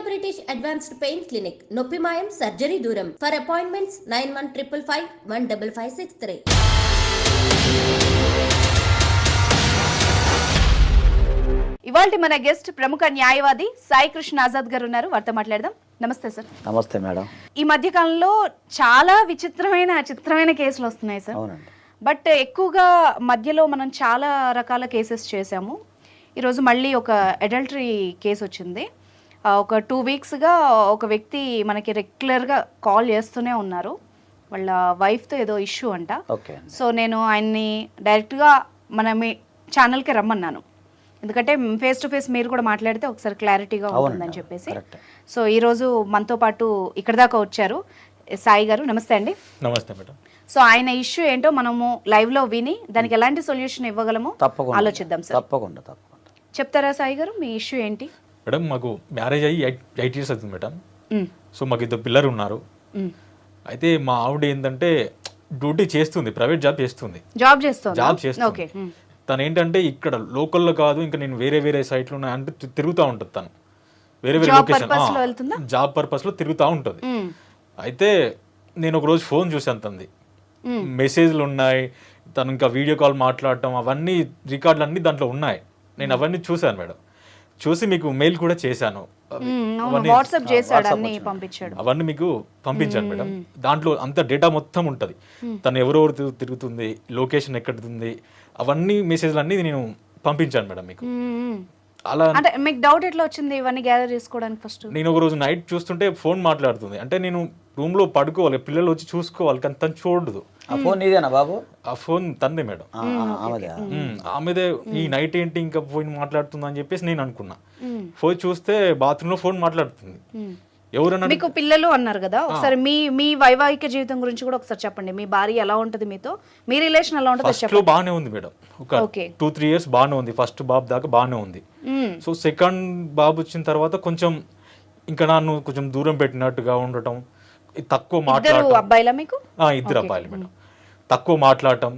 British advanced pain clinic, నొప్పి మాయం, surgery దూరం. For appointments 9155515563. ఇవాల్టి మన గెస్ట్ ప్రముఖ న్యాయవాది సాయి కృష్ణ ఆజాద్ గారు ఉన్నారు. వారితో మాట్లాడదాం. నమస్తే సార్. నమస్తే మేడం. ఈ మధ్య కాలంలో చాలా చిత్రమైన కేసులు వస్తున్నాయి సార్. అవునండి. బట్ ఎక్కువగా మధ్యలో మనం చాలా రకాల కేసెస్ చేసాము. ఈరోజు మళ్ళీ ఒక అడల్టరీ కేసు వచ్చింది. ఒక 2 వీక్స్గా ఒక వ్యక్తి మనకి రెగ్యులర్గా కాల్ చేస్తూనే ఉన్నారు. వాళ్ళ వైఫ్తో ఏదో ఇష్యూ అంట. సో నేను ఆయన్ని డైరెక్ట్గా మన మీ ఛానల్కి రమ్మన్నాను. ఎందుకంటే ఫేస్ టు ఫేస్ మీరు కూడా మాట్లాడితే ఒకసారి క్లారిటీగా ఉంటుందని చెప్పేసి. సో ఈరోజు మనతో పాటు ఇక్కడ దాకా వచ్చారు సాయి గారు. నమస్తే అండి. నమస్తే మేడం. సో ఆయన ఇష్యూ ఏంటో మనము లైవ్లో విని దానికి ఎలాంటి సొల్యూషన్ ఇవ్వగలమో ఆలోచిద్దాం సార్. తప్పకుండా చెప్తారా సాయి గారు, మీ ఇష్యూ ఏంటి? మేడం, మాకు మ్యారేజ్ అయ్యి 8 years అవుతుంది మేడం. సో మాకు 2 పిల్లలు ఉన్నారు. అయితే మా ఆవిడ ఏంటంటే డ్యూటీ చేస్తుంది, ప్రైవేట్ జాబ్ చేస్తుంది. తను ఏంటంటే ఇక్కడ లోకల్లో కాదు, ఇంకా నేను వేరే సైట్లో అంటే తిరుగుతూ ఉంటుంది. తను వేరే లొకేషన్ జాబ్ పర్పస్ లో తిరుగుతూ ఉంటుంది. అయితే నేను ఒక రోజు ఫోన్ చూసాను, తనది మెసేజ్లు ఉన్నాయి, తను ఇంకా వీడియో కాల్ మాట్లాడటం అవన్నీ రికార్డులు అన్నీ దాంట్లో ఉన్నాయి. నేను అవన్నీ చూశాను మేడం. చూసి మీకు మెయిల్ కూడా చేశాను, అవన్నీ మీకు పంపించాను మేడం. దాంట్లో అంత డేటా మొత్తం ఉంటుంది. తను ఎవరెవరు తిరుగుతుంది, లొకేషన్ ఎక్కడుంది, అవన్నీ మెసేజ్లు అన్ని నేను పంపించాను మేడం మీకు. అలా అంటే మీకు డౌట్ ఎట్లా వచ్చింది ఇవన్నీ గ్యాదర్ చేసుకోవడానికి? ఫస్ట్ నేను ఒక రోజు నైట్ చూస్తుంటే ఫోన్ మాట్లాడుతుంది. అంటే నేను రూమ్ లో పడుకోవాలి, పిల్లలు వచ్చి చూసుకోవాలి, కానీ తను చూడదు. ఆ ఫోన్ నీదేనా బాబు? ఆ ఫోన్ తందే మేడం, ఆమెదే. ఈ నైట్ ఏంటి ఇంకా ఫోన్ మాట్లాడుతుంది అని చెప్పేసి నేను అనుకున్నా. ఫోన్ చూస్తే బాత్రూమ్ లో ఫోన్ మాట్లాడుతుంది. ఎవరన్నా మీకు పిల్లలు అన్నారు కదా, ఒకసారి మీ వైవాహిక జీవితం గురించి కూడా ఒకసారి చెప్పండి. మీ భార్య ఎలా ఉంటది మీతో, మీ రిలేషన్ ఎలా ఉంటది? ఫస్ట్ లో బాగానే ఉంది మేడం, ఒక 2-3 years బాగానే ఉంది. ఫస్ట్ బాబు దాకా బాగానే ఉంది. సో సెకండ్ బాబు వచ్చిన తర్వాత కొంచెం ఇంకా నన్ను కొంచెం దూరం పెట్టినట్టుగా ఉండటం, తక్కువ మాట్లాడటం. అబ్బాయిలా మీకు? 2 అబ్బాయిలు మేడం. తక్కువ మాట్లాడటం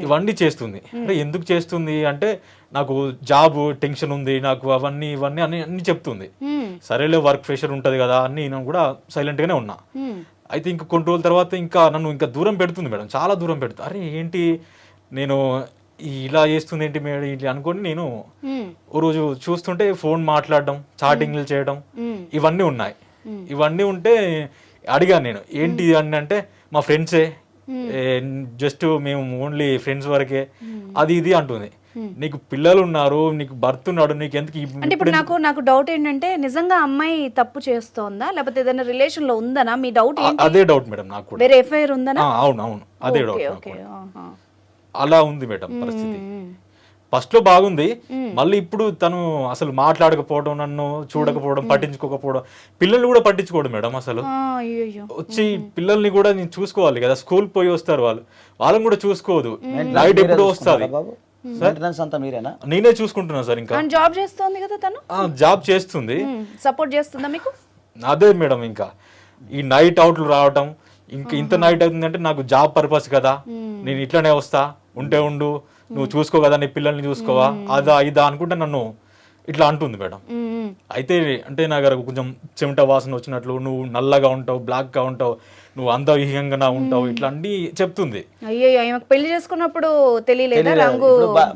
ఇవన్నీ చేస్తుంది. అంటే ఎందుకు చేస్తుంది అంటే నాకు జాబ్ టెన్షన్ ఉంది, నాకు అవన్నీ ఇవన్నీ అన్ని చెప్తుంది. సరేలే, వర్క్ ప్రెషర్ ఉంటది కదా అని నేను కూడా సైలెంట్ గానే ఉన్నా. అయితే ఇంకా కొన్ని రోజుల తర్వాత ఇంకా నన్ను ఇంకా దూరం పెడుతుంది మేడం, చాలా దూరం పెడుతుంది. అరే ఏంటి నేను ఇలా చేస్తుంది ఏంటి మేడం ఇట్లా అనుకోని నేను ఓ రోజు చూస్తుంటే ఫోన్ మాట్లాడడం, చాటింగ్లు చేయడం ఇవన్నీ ఉన్నాయి. ఇవన్నీ ఉంటే అడిగాను నేను, ఏంటి అని అంటే మా ఫ్రెండ్సే, జస్ట్ మేము ఓన్లీ ఫ్రెండ్స్ వరకే, అది ఇది అంటుంది. నీకు పిల్లలు ఉన్నారు, నీకు భర్త ఉన్నాడు, నీకు ఎందుకు? అంటే ఇప్పుడు నాకు డౌట్ ఏంటంటే నిజంగా అమ్మాయి తప్పు చేస్తోందా లేకపోతే ఏదైనా రిలేషన్ లో ఉందనా? మీ డౌట్ ఏంటి? అదే డౌట్ మేడం నాకు. వేరే ఎఫ్ఐఆర్ ఉందనా? అవును అదే డౌట్. అలా ఉంది మేడం పరిస్థితి. ఫస్ట్ లో బాగుంది, మళ్ళీ ఇప్పుడు తను అసలు మాట్లాడకపోవడం, నన్ను చూడకపోవడం, పట్టించుకోకపోవడం, పిల్లల్ని కూడా పట్టించుకోవడం మేడం. అసలు వచ్చి పిల్లల్ని కూడా నేను చూసుకోవాలి కదా, స్కూల్ పోయి వస్తారు వాళ్ళని కూడా చూసుకోదు. నైట్ ఎప్పుడు వస్తుంది, నేనే చూసుకుంటున్నా సార్. ఇంకా జాబ్ చేస్తుంది కదా తను? జాబ్ చేస్తుంది. సపోర్ట్ చేస్తుందా మీకు? అదే మేడం, ఇంకా ఈ నైట్ అవుట్లు రావటం, ఇంకా ఇంత నైట్ అవుతుందంటే నాకు జాబ్ పర్పస్ కదా, నేను ఇట్లానే వస్తా, ఉంటే ఉండు, నువ్వు చూసుకో కదా, నీ పిల్లల్ని చూసుకోవా, అదా ఇదా అనుకుంటే నన్ను ఇట్లా అంటుంది మేడం. అయితే అంటే నా గారు కొంచెం చెమట వాసన వచ్చినట్లు, నువ్వు నల్లగా ఉంటావు, బ్లాక్ గా ఉంటావు, నువ్వు అందవిహంగా ఉంటావు, ఇట్లా అన్ని చెప్తుంది. అయ్యో, పెళ్లి చేసుకున్నప్పుడు తెలియలేదా రంగు?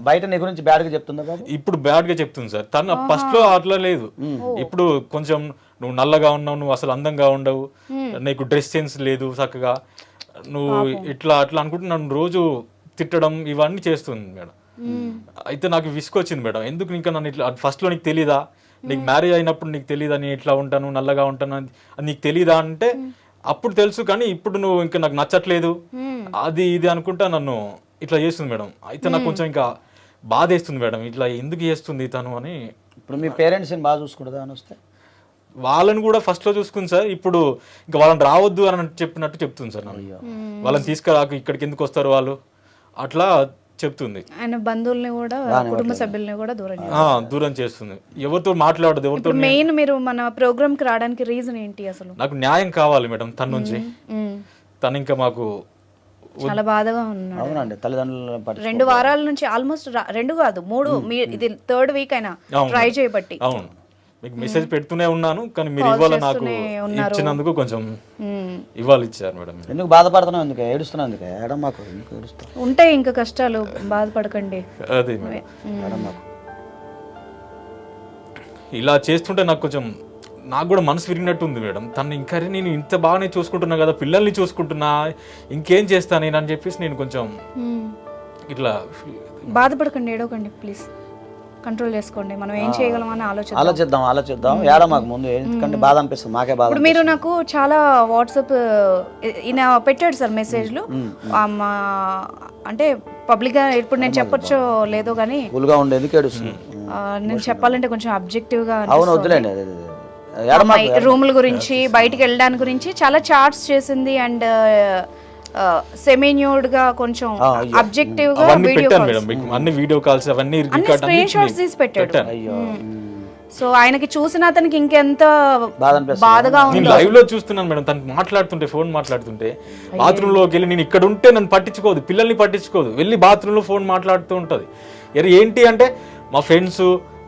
బయట నీ గురించి బ్యాడ్ గా చెప్తుందా? ఇప్పుడు బ్యాడ్ గా చెప్తుంది సార్. తను ఫస్ట్ లో అట్లా లేదు, ఇప్పుడు కొంచెం నువ్వు నల్లగా ఉన్నావు, నువ్వు అసలు అందంగా ఉండవు, నీకు డ్రెస్ సెన్స్ లేదు చక్కగా, నువ్వు ఇట్లా అట్లా అనుకుంటే నన్ను రోజు తిట్టడం ఇవన్నీ చేస్తుంది మేడం. అయితే నాకు విసుకొచ్చింది మేడం, ఎందుకు ఇంకా నన్ను ఇట్లా, ఫస్ట్ లో నీకు తెలీదా, నీకు మ్యారేజ్ అయినప్పుడు నీకు తెలీదా నేను ఇట్లా ఉంటాను, నల్లగా ఉంటాను అది నీకు తెలీదా అంటే, అప్పుడు తెలుసు కానీ ఇప్పుడు నువ్వు ఇంకా నాకు నచ్చట్లేదు అది ఇది అనుకుంటా నన్ను ఇట్లా చేస్తుంది మేడం. అయితే నాకు కొంచెం ఇంకా బాధ వేస్తుంది మేడం, ఇట్లా ఎందుకు చేస్తుంది తను అని. ఇప్పుడు మీ పేరెంట్స్ బాగా చూసుకుంటుందా అని వస్తే? వాళ్ళని కూడా ఫస్ట్ లో చూసుకుంది సార్, ఇప్పుడు ఇంకా వాళ్ళని రావద్దు అని చెప్పినట్టు చెప్తుంది సార్. వాళ్ళని తీసుకురాకు, ఇక్కడికి ఎందుకు వస్తారు వాళ్ళు, అట్లా చెప్తుంది. ఆయన బంధువుల్ని కూడా, కుటుంబ సభ్యుల్ని కూడా దూరం చేస్తుంది, ఎవరితో మాట్లాడదు, ఎవరితో. మెయిన్ మీరు మన ప్రోగ్రామ్ కి రావడానికి రీజన్ ఏంటి అసలు? నాకు న్యాయం కావాలి మేడం తన నుంచి. తను ఇంకా మాకు చాలా బాధగా ఉన్నాడు. అవునండి, తల్లిదండ్రులు 2 వారాల నుంచి, ఆల్మోస్ట్ 2 కాదు 3, ఇది 3rd వీక్ అయినా ట్రై చేయబట్టి. అవును, మీకు మెసేజ్ పెడుతూనే ఉన్నాను, కానీ మీరు Call ఇవాళ నాకు చేస్తూనే ఉన్నారు. ఇచ్చినందుకు కొంచెం మ్మ్. ఇవాళ ఇచ్చారు మేడం. ఎందుకు బాధపడుతున్నావు, ఎందుకు ఏడుస్తున్నావు, ఎందుకు ఏడం మాకు, ఎందుకు ఏడుస్తావు, ఉంటాయి ఇంకా కష్టాలు, బాధపడకండి. అదే మేడం, ఏడం మాకు. ఇలా చేస్తుంటే నాకు కొంచెం నాకు కూడా మనసు విరిగినట్టు ఉంది మేడం. తను ఇంకా నేను ఇంత బాగానే చూసుకుంటున్నా కదా, పిల్లల్ని చూసుకుంటున్నా, ఇంకేం చేస్తా నేను అని చెప్పేసి నేను కొంచెం మ్మ్. ఇట్లా బాధపడకండి, ఏడవకండి ప్లీజ్, కంట్రోల్ చేసుకోండి. మనం ఏం చేయగలమని ఆలోచిద్దాం ఏడ మాకు ముందు, ఎందుకంటే బాధ అనిపిస్తుంది, మాకే బాధ. ఇప్పుడు మీరు నాకు చాలా వాట్సాప్ ఈయన పెట్టాడు సార్ మెసేజ్లు, అంటే పబ్లిక్గా ఇప్పుడు నేను చెప్పొచ్చో లేదో కానీ ఫుల్గా ఉండే ఎందుకు ఏడుస్తుంది. నేను చెప్పాలంటే కొంచెం అబ్జెక్టివ్గా అవును వద్దులేండి, అదే ఏడ మాకు. రూముల గురించి, బయటికి వెళ్ళడానికి గురించి చాలా చార్ట్స్ చేసింది, అండ్ సెమీ న్యూడ్ గా కొంచెం అబ్జెక్టివ్ గా అవన్నీ వీడియో పెట్టాను మేడం మీకు, అన్ని వీడియో కాల్స్ అవన్నీ రికార్డ్ స్క్రీన్ షాట్స్ తీసి పెట్టాడు. అయ్యో సో ఆయనకి చూసిన అతనికి ఇంకెంత బాధ అనిపిస్తుంది. బాధగా నేను ఉంది. లైవ్ లో చూస్తున్నాను మేడం, తను మాట్లాడుతుంటే, ఫోన్ మాట్లాడుతుంటే బాత్రూమ్ లోకి వెళ్ళి, నేను ఇక్కడ ఉంటే నన్ను పట్టించుకోదు, పిల్లల్ని పట్టించుకోదు, వెళ్ళి బాత్రూమ్ లో ఫోన్ మాట్లాడుతూ ఉంటది. ఏంటి అంటే మా ఫ్రెండ్స్,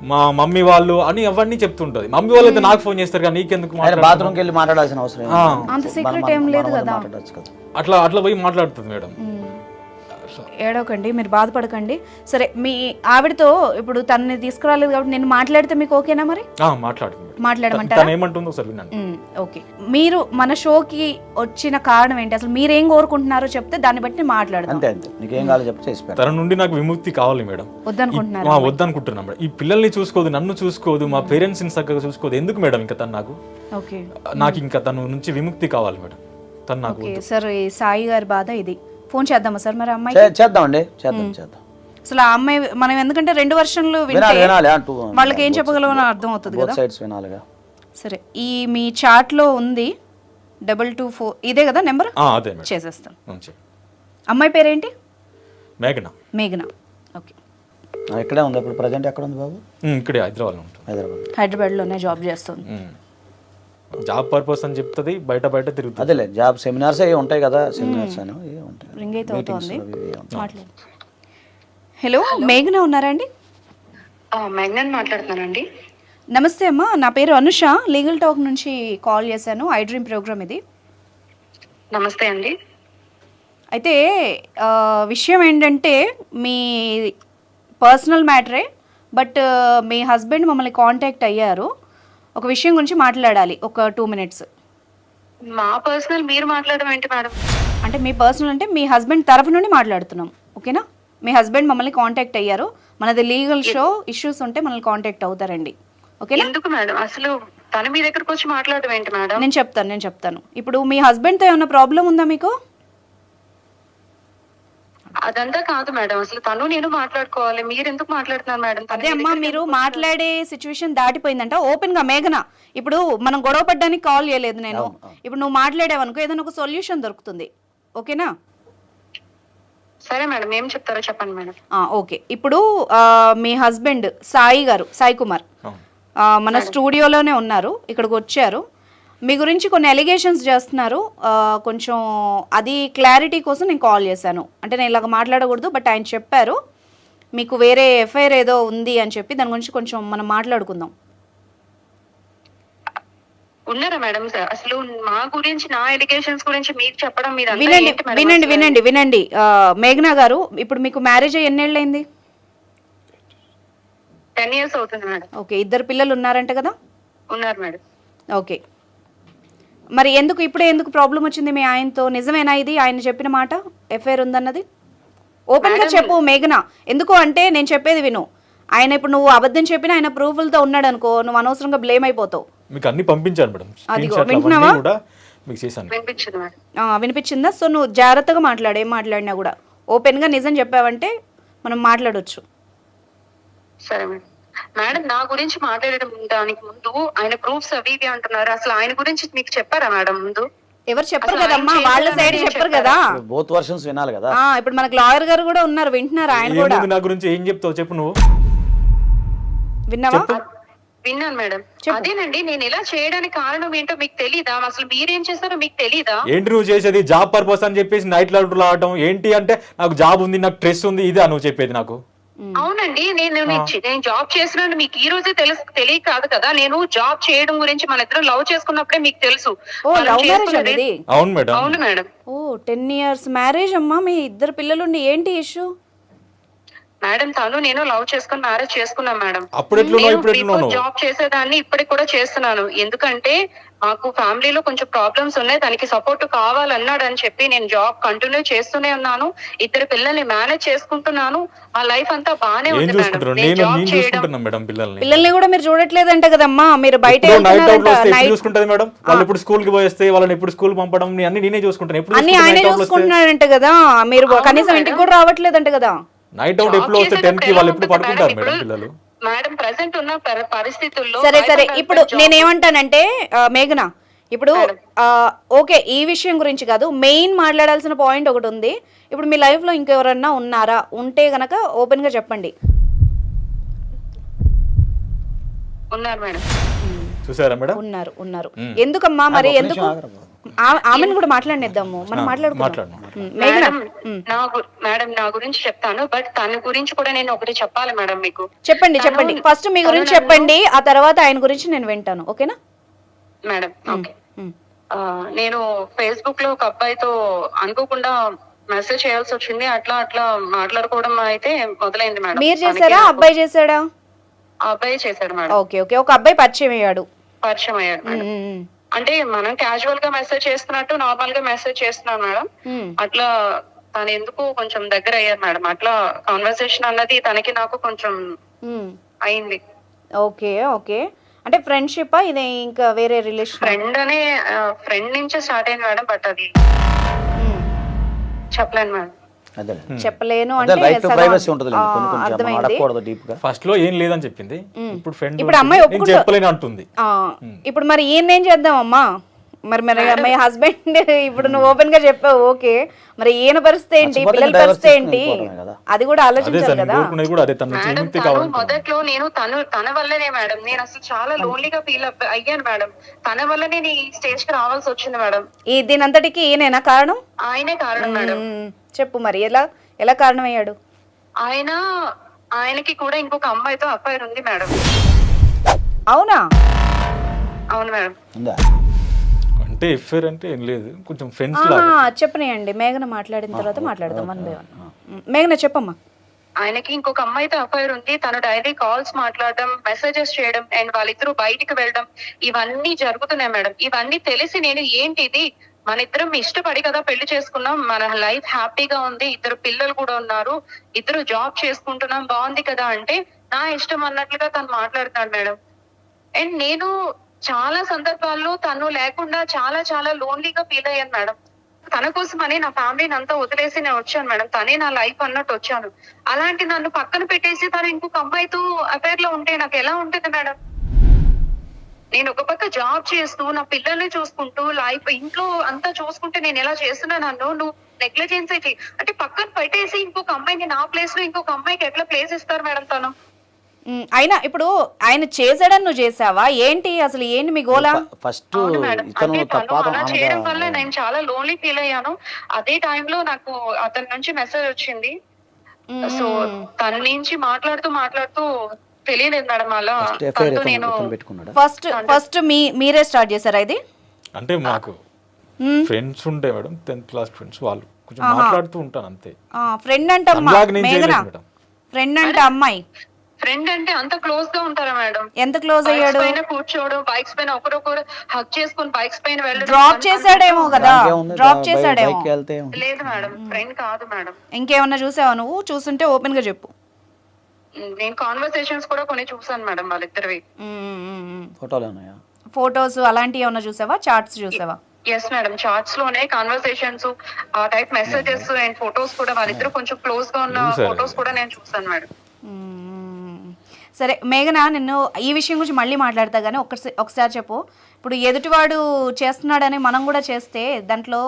మా మమ్మీ వాళ్ళు అని అవన్నీ చెప్తుంటది. మమ్మీ వాళ్ళు అయితే నాకు ఫోన్ చేస్తారు కానీ నీకెందుకు బాత్రూమ్కి వెళ్ళి మాట్లాడాల్సిన అవసరం అంత సీక్రెట్ ఏం లేదు కదా. మాట్లాడచ్చు కదా. అట్లా అట్లా పోయి మాట్లాడుతుంది మేడం. ఏడవకండి, మీరు బాధపడకండి. సరే, మీ ఆవిడతో ఇప్పుడు తనని తీసుకురాలేదు కాబట్టి నేను మాట్లాడితే మీకు ఓకేనా? మరి మాట్లాడుతుంది, మాట్లాడమంటారా? తను ఏమంటుందో సార్ వినండి. ఓకే, మీరు మన షోకి వచ్చిన కారణం ఏంటి, అసలు మీరేం కోరుకుంటున్నారో చెప్తే దాన్ని బట్టి నేను మాట్లాడతాను. అంతే అంతే, నీకేం కావాలో చెప్పి చేసి తన నుండి నాకు విముక్తి కావాలి మేడం. వద్దనుకుంటున్నారా? వద్దనుకుంటున్నాం మేడం. ఈ పిల్లల్ని చూసుకోదు, నన్ను చూసుకోదు, మా పేరెంట్స్ ని చక్కగా చూసుకోదు, ఎందుకు మేడం ఇంకా తను ఓకే, నాకు ఇంకా తన నుంచి విముక్తి కావాలి మేడం. తను నాకు ఓకే సార్, ఈ సాయి గారి బాధ ఇది. ఫోన్ చేద్దామా సార్ మరి అమ్మాయి? చేద్దామండి, చేద్దాం. అసలు ఆ అమ్మాయి, మనం ఎందుకంటే 2 వర్షన్లు వినాలి అంటూ వాళ్ళకి ఏం చెప్పగలమని అర్థం అవుతుంది కదా. సైడ్స్ వినాలిగా. సరే, ఈ మీ చాట్ లో ఉంది 224, ఇదే కదా నెంబర్? అదే మేడం, చేసేస్తాను. అమ్మాయి పేరేంటి? మేఘన. మేఘన, ఓకే. ఇక్కడే ఉంది ఇప్పుడు, ప్రజెంట్ ఎక్కడ ఉంది బాబు? ఇక్కడే హైదరాబాద్ లో ఉంటుంది. హైదరాబాద్ లోనే జాబ్ చేస్తుంది. జాబ్ పర్పస్ అని చెప్తుంది, బయట తిరుగుతుంది. అదేలే, జాబ్ సెమినార్స్ అవి ఉంటాయి కదా, సెమినార్స్ అని ఉంటాయి. రింగ్ అయితే అవుతుంది. మాట్లాడు. హలో, మేఘన ఉన్నారా అండి? మేఘ్నాని మాట్లాడుతున్నానండి. నమస్తే అమ్మా, నా పేరు అనుష, లీగల్ టాక్ నుంచి కాల్ చేశాను, ఐ డ్రీమ్ ప్రోగ్రామ్ ఇది. నమస్తే అండి. అయితే విషయం ఏంటంటే మీ పర్సనల్ మ్యాటరే, బట్ మీ హస్బెండ్ మమ్మల్ని కాంటాక్ట్ అయ్యారు, ఒక విషయం గురించి మాట్లాడాలి, ఒక 2 minutes. మా పర్సనల్ మీరు మాట్లాడడం ఏంటి మేడం? అంటే మీ పర్సనల్ అంటే మీ హస్బెండ్ తరఫు నుండి మాట్లాడుతున్నాం, ఓకేనా? మీ హస్బెండ్ మమ్మల్ని కాంటాక్ట్ అయ్యారు, మనది లీగల్ షో, ఇష్యూస్ ఉంటే మనల్ని కాంటాక్ట్ అవుతారండి, ఓకేనా? ఎందుకు మేడం అసలు తను మీ దగ్గరకు వచ్చి మాట్లాడడం ఏంటి మేడం? నేను చెప్తాను. ఇప్పుడు మీ హస్బెండ్తో ఏమైనా ప్రాబ్లం ఉందా మీకు? అదంతా కాదు మేడం, అసలు తను నేను మాట్లాడుకోవాలి, మీరు ఎందుకు మాట్లాడుతున్నారు మేడం? అదే అమ్మా, మీరు మాట్లాడే సిచ్యువేషన్ దాటిపోయిందంట. ఓపెన్ గా మేఘన, ఇప్పుడు మనం గొడవ పడ్డానికి కాల్ చేయలేదు నేను, ఇప్పుడు నువ్వు మాట్లాడేవనుకో ఏదైనా ఒక సొల్యూషన్ దొరుకుతుంది, ఓకేనా? సరే మేడం, ఏం చెప్తారో చెప్పండి మేడం. ఓకే, ఇప్పుడు మీ హస్బెండ్ సాయి గారు, సాయి కుమార్ మన స్టూడియోలోనే ఉన్నారు, ఇక్కడికి వచ్చారు, మీ గురించి కొన్ని అలిగేషన్స్ చేస్తున్నారు, కొంచెం అది క్లారిటీ కోసం నేను కాల్ చేశాను. అంటే నేను ఇలాగ మాట్లాడకూడదు, బట్ ఆయన చెప్పారు మీకు వేరే ఎఫ్ఐఆర్ ఏదో ఉంది అని చెప్పి, దాని గురించి కొంచెం మనం మాట్లాడుకుందాం. ఉన్నారా మేడం? అసలు మా గురించి, నా ఎలిగేషన్స్ గురించి మీకు చెప్పడం మీద వినండి మేఘనా గారు, ఇప్పుడు మీకు మ్యారేజ్ అయ్యి ఎన్నేళ్ళైంది? 10 years అవుతుంది మేడం. ఓకే, 2 పిల్లలు ఉన్నారంట కదా? ఉన్నారు మేడం. ఓకే, మరి ఎందుకు ప్రాబ్లం వచ్చింది మీ ఆయనతో? నిజమేనా ఇది ఆయన చెప్పిన మాట, ఎఫ్ఐఆర్ ఉందన్నది? ఓపెన్ గా చెప్పు మేఘన, ఎందుకు అంటే నేను చెప్పేది విను. ఆయన ఇప్పుడు నువ్వు అబద్ధం చెప్పిన ఆయన ప్రూఫ్లతో ఉన్నాడు అనుకో, నువ్వు అనవసరంగా బ్లేమ్ అయిపోతావు. మీకు అన్ని పంపించాను మేడం, వింటున్నావా? వినిపించింది మేడం. వినిపించిందా? సో నువ్వు జాగ్రత్తగా మాట్లాడు, ఏం మాట్లాడినా కూడా ఓపెన్ గా నిజం చెప్పావంటే మనం మాట్లాడొచ్చు. సరే మేడం. మేడం, నా గురించి మాట్లాడడం దానికి ముందు ఆయన ప్రూఫ్స్ అవి ఇవి అంటున్నారు, అసలు ఆయన గురించి మీకు చెప్పారా మేడం ముందు? ఎవరు చెప్పరు కదమ్మా, వాళ్ళ సైడ్ చెప్పరు కదా, బోత్ వర్షన్స్ వినాలి కదా. ఇప్పుడు మనకు లాయర్ గారు కూడా ఉన్నారు, వింటున్నారు ఆయన కూడా. నా గురించి ఏం చెప్తావు చెప్పు, నువ్వు విన్నావా? విన్నాను మేడం. అదేనండి, నేను ఇలా చేయడానికి కారణం ఏంటో మీకు తెలీదా? అసలు మీరేం చేస్తారో మీకు తెలీదా? ఏంటి నువ్వు చేసేది? జాబ్ పర్పస్ అని చెప్పేసి నైట్ లైట్ ఆడటం ఏంటి? అంటే నాకు జాబ్ ఉంది, నాకు స్ట్రెస్ ఉంది, ఇదే నువ్వు చెప్పేది నాకు? అవునండి, నేను జాబ్ చేస్తున్నాను మీకు ఈ రోజే తెలియ కాదు కదా. నేను జాబ్ చేయడం గురించి మన ఇద్దరు లవ్ చేసుకున్నప్పుడే మీకు తెలుసు. ఓ మనం లవ్ మ్యారేజ్ చేసుకున్నది- ఇది. అవును మేడం. అవును మేడం. ఓ 10 years మ్యారేజ్ అమ్మా. మీ ఇద్దరు పిల్లలుండి ఏంటి ఇష్యూ? మేడం తను నేను లవ్ చేసుకుని మ్యారేజ్ చేసుకున్నాను మేడం. అప్పుడు ఎట్లున్నావు, ఇప్పుడు ఎట్లున్నావు? జాబ్ చేసేదాన్ని ఇప్పటికి కూడా చేస్తున్నాను. ఎందుకంటే మాకు ఫ్యామిలీలో కొంచెం ప్రాబ్లమ్స్ ఉన్నాయి, తనకి సపోర్ట్ కావాలన్నాడు అని చెప్పి నేను జాబ్ కంటిన్యూ చేస్తూనే ఉన్నాను. 2 పిల్లల్ని మేనేజ్ చేసుకుంటున్నాను. మా లైఫ్ అంతా బానే ఏం ఉంది మేడం. చూసుకుంటున్నావు? నేను నేను జాబ్ చేయడం చూసుకుంటున్నా మేడం పిల్లల్ని. పిల్లల్ని కూడా మీరు చూడట్లేదంట కదమ్మా, మీరు బయట నైట్ అవుట్ వెళ్తున్నారంట. వస్తే ఎప్పుడు నైట్ చూసుకుంటది మేడం? వాళ్ళు ఇప్పుడు స్కూల్ కి పోయేస్తే వాళ్ళని ఎప్పుడు స్కూల్ పంపడం అన్ని నేనే చూసుకుంటాను. ఎప్పుడు అన్ని ఆయనే చూసుకుంటున్నాడంట కదా, మీరు కనీసం ఇంటికి కూడా రావట్లేదంట కదా. నైట్ అవుట్ ఎప్పుడు వస్తే 10 కి వాళ్ళు ఎప్పుడు పడుకుంటారు మేడం పిల్లలు? మేడం ప్రెసెంట్ ఉన్న పరిస్థితుల్లో సరే సరే, wife and ఇప్పుడు husband job- నేనేమంటానంటే మేఘన, ఇప్పుడు ఓకే ఈ విషయం గురించి కాదు, మెయిన్ మాట్లాడాల్సిన పాయింట్ ఒకటి ఉంది. ఇప్పుడు మీ లైఫ్ లో ఇంకెవరన్నా ఉన్నారా? ఉంటే గనక ఓపెన్ గా చెప్పండి. ఉన్నారు మేడం. చూసారా మేడం? ఉన్నారు ఉన్నారు. ఎందుకమ్మా మరి? ఒక్క ఎందుకు? నిమిషం ఆగరా. ఆమెను కూడా మాట్లాడిద్దాము, మనం మాట్లాడుకుందాం. మేఘన, మేడం నా గురించి చెప్తాను, బట్ తన గురించి కూడా నేను ఒకటి చెప్పాలి మేడం మీకు. చెప్పండి చెప్పండి. ఫస్ట్ మీ గురించి చెప్పండి, ఆ తర్వాత ఆయన గురించి నేను వింటాను. ఓకేనా మేడం? ఓకే. నేను ఫేస్బుక్ లో ఒక అబ్బాయితో అనుకోకుండా మెసేజ్ చేయాల్సి వచ్చింది. అట్లా అట్లా మాట్లాడుకోవడం అయితే మొదలైంది మేడం. మీరు చేశారా, అబ్బాయి చేశాడా? ఆ అబ్బాయి చేశాడు మేడం. ఓకే ఓకే, ఒక అబ్బాయి పరిచయం అయ్యాడు. పరిచయం అయ్యాడు మేడం. అంటే మనం క్యాజువల్ గా మెసేజ్ చేస్తున్నట్టు నార్మల్ గా మెసేజ్ చేస్తున్నాను మేడం. అట్లా తను ఎందుకు కొంచెం దగ్గర అయ్యారు మేడం. అట్లా కాన్వర్సేషన్ అన్నది తనకి నాకు కొంచెం అయింది. ఓకే ఓకే, అంటే ఫ్రెండ్షిప్ ఇది ఇంకా వేరే రిలేషన్? ఫ్రెండ్ నుంచే స్టార్ట్ అయింది మేడం, బట్ అది చెప్పలేను మేడం. చెప్పలేను అదే అంటే రైట్ టు సగం, ప్రైవసీ ఉంటుంది కొన్ని కొంచెం మనం అర్థమైంది. అడగకూడదు డీప్ గా. ఫస్ట్ లో ఏం లేదని చెప్పింది, ఇప్పుడు ఫ్రెండ్ ఇప్పుడు అమ్మాయి నేను ఒప్పుకుంటా- చెప్పలేను అంటుంది. ఇప్పుడు మరి ఈయన ఏం చేద్దాం అమ్మా? మరి మరి మీ హస్బెండ్ ఇప్పుడు నువ్వు ఓపెన్ గా చెప్పావు, ఓకే, మరి ఈయన పరిస్థితి ఏంటి, మర్చిపోతే పిల్లల divorce పరిస్థితి ఏంటి, తీసుకుని కదా. అది కూడా అదే ఆలోచించాలి సార్, కదా. కోరుకునేది కూడా అదే, తన నుంచి మేడం విముక్తి తను కావాలంటున్నాను. మొదట్లో నేను తన వల్లనే మేడం, నేను అసలు చాలా లోన్లీగా ఫీల్ అయ్యాను మేడం. తన వల్లనే నేను ఈ స్టేజ్ కి రావాల్సి వచ్చింది మేడం. ఈ దీనంతటికి ఈయనేనా కారణం? ఆయనే కారణం మేడం. చెప్పు మరి, ఎలా కారణమయ్యాడు? ఆయనకి కూడా ఇంకొక అమ్మాయితో అఫైర్ ఉంది మేడం. అవునా? అవును మేడం. ఉందా? అంటే ఎఫ్ఐఆర్ అంటే ఏం లేదు, కొంచెం ఫ్రెండ్స్ ఆ, లాగా. చెప్పనియండి, మేఘన మాట్లాడిన తర్వాత మాట్లాడదాం. One by one. మేఘన చెప్పమ్మా. ఆయనకి ఇంకొక అమ్మాయితో అఫైర్ ఉంది. తను డైలీ కాల్స్ మాట్లాడడం, మెసేజెస్ చేయడం, అండ్ వాళ్ళిద్దరూ బయటికి వెళ్ళడం, ఇవన్నీ జరుగుతున్నాయి మేడం. ఇవన్నీ తెలిసి నేను ఏంటిది, మన ఇద్దరం ఇష్టపడి కదా పెళ్లి చేసుకున్నాం, మన లైఫ్ హ్యాపీగా ఉంది, 2 పిల్లలు కూడా ఉన్నారు, 2 జాబ్ చేసుకుంటున్నాం, బాగుంది కదా అంటే నా ఇష్టం అన్నట్లుగా తను మాట్లాడుతున్నాడు మేడం. అండ్ నేను చాలా సందర్భాల్లో తను లేకుండా చాలా చాలా లోన్లీగా ఫీల్ అయ్యాను మేడం. తన కోసమని నా ఫ్యామిలీని అంతా వదిలేసి నేను వచ్చాను మేడం. తనే నా లైఫ్ అన్నట్టు వచ్చాను. అలాంటి నన్ను పక్కన పెట్టేసి తను ఇంకొక అమ్మాయితో అఫైర్ లో ఉంటే నాకు ఎలా ఉంటుంది మేడం? నేను ఒక పక్క జాబ్ చేస్తూ నా పిల్లల్ని చూసుకుంటూ లైఫ్ ఇంట్లో అంతా చూసుకుంటే నేను ఎలా చేస్తున్నా, నన్ను నువ్వు నెగ్లిజెన్స్ అంటే పక్కన పెట్టేసి ఇంకొక అమ్మాయిని నా ప్లేస్ లో ఇంకొక అమ్మాయికి ఎట్లా ప్లేస్ ఇస్తారు మేడం తను? అయినా ఇప్పుడు ఆయన చేసాడని నువ్వు చేసావా ఏంటి, అసలు ఏంటి మీ గోలా? ఫస్ట్ అవును మేడం. ఇతను అంటే తను తప్పాదం అలా చేయడం వల్ల నేను చాలా లోన్లీ ఫీల్ అయ్యాను. అదే టైంలో నాకు అతని నుంచి మెసేజ్ వచ్చింది. సో తన నుంచి మాట్లాడుతూ తెలియలేదు మేడం. అలా తనతో నేను పెట్టుకున్నాడా? ఫస్ట్ మీరే స్టార్ట్ చేశారా ఇది? అంటే మాకు ఫ్రెండ్స్ ఉండే మేడం, 10th క్లాస్ ఫ్రెండ్స్, వాళ్ళు కొంచెం మాట్లాడుతూ ఉంటాను అంతే. ఫ్రెండ్ అంటే అమ్మా, అలాగే నేను మేఘన చేయలేదు మేడం. ఫ్రెండ్ అంటే అమ్మాయి. ఫ్రెండ్ అంటే అంత క్లోజ్ గా ఉంటారా మేడం? ఎంత క్లోజ్ అయ్యాడు? పైన కూర్చోవడం, బైక్స్ పైన ఒకరొకరు హక్ చేసుకుని బైక్స్ పైన వెళ్ళడం. డ్రాప్ చేసాడేమో కదా, డ్రాప్ చేసాడేమో. లేదు మేడం, ఫ్రెండ్ కాదు మేడం. ఇంకేమన్నా చూసావా నువ్వు? చూసుంటే ఓపెన్ గా చెప్పు. నేను కాన్వర్సేషన్స్ కూడా కొన్ని చూసాను మేడం వాళ్ళిద్దరివి. ఫోటోలు ఉన్నాయా? ఫోటోస్ అలాంటివి ఏమన్నా చూసావా? చార్ట్స్ చూసావా? ఎస్ మేడం, చార్ట్స్ లోనే కాన్వర్సేషన్స్, ఆ టైప్ మెసేజెస్ అండ్ ఫోటోస్ కూడా వాళ్ళిద్దరు కొంచెం క్లోజ్ గా ఉన్న ఫోటోస్ కూడా నేను చూసాను మేడం. సరే మేఘన, నిన్ను ఈ విషయం గురించి మళ్ళీ మాట్లాడతా కానీ ఒకసారి చెప్పు. ఇప్పుడు ఎదుటివాడు చేస్తున్నాడని మనం కూడా చేస్తే దాంట్లో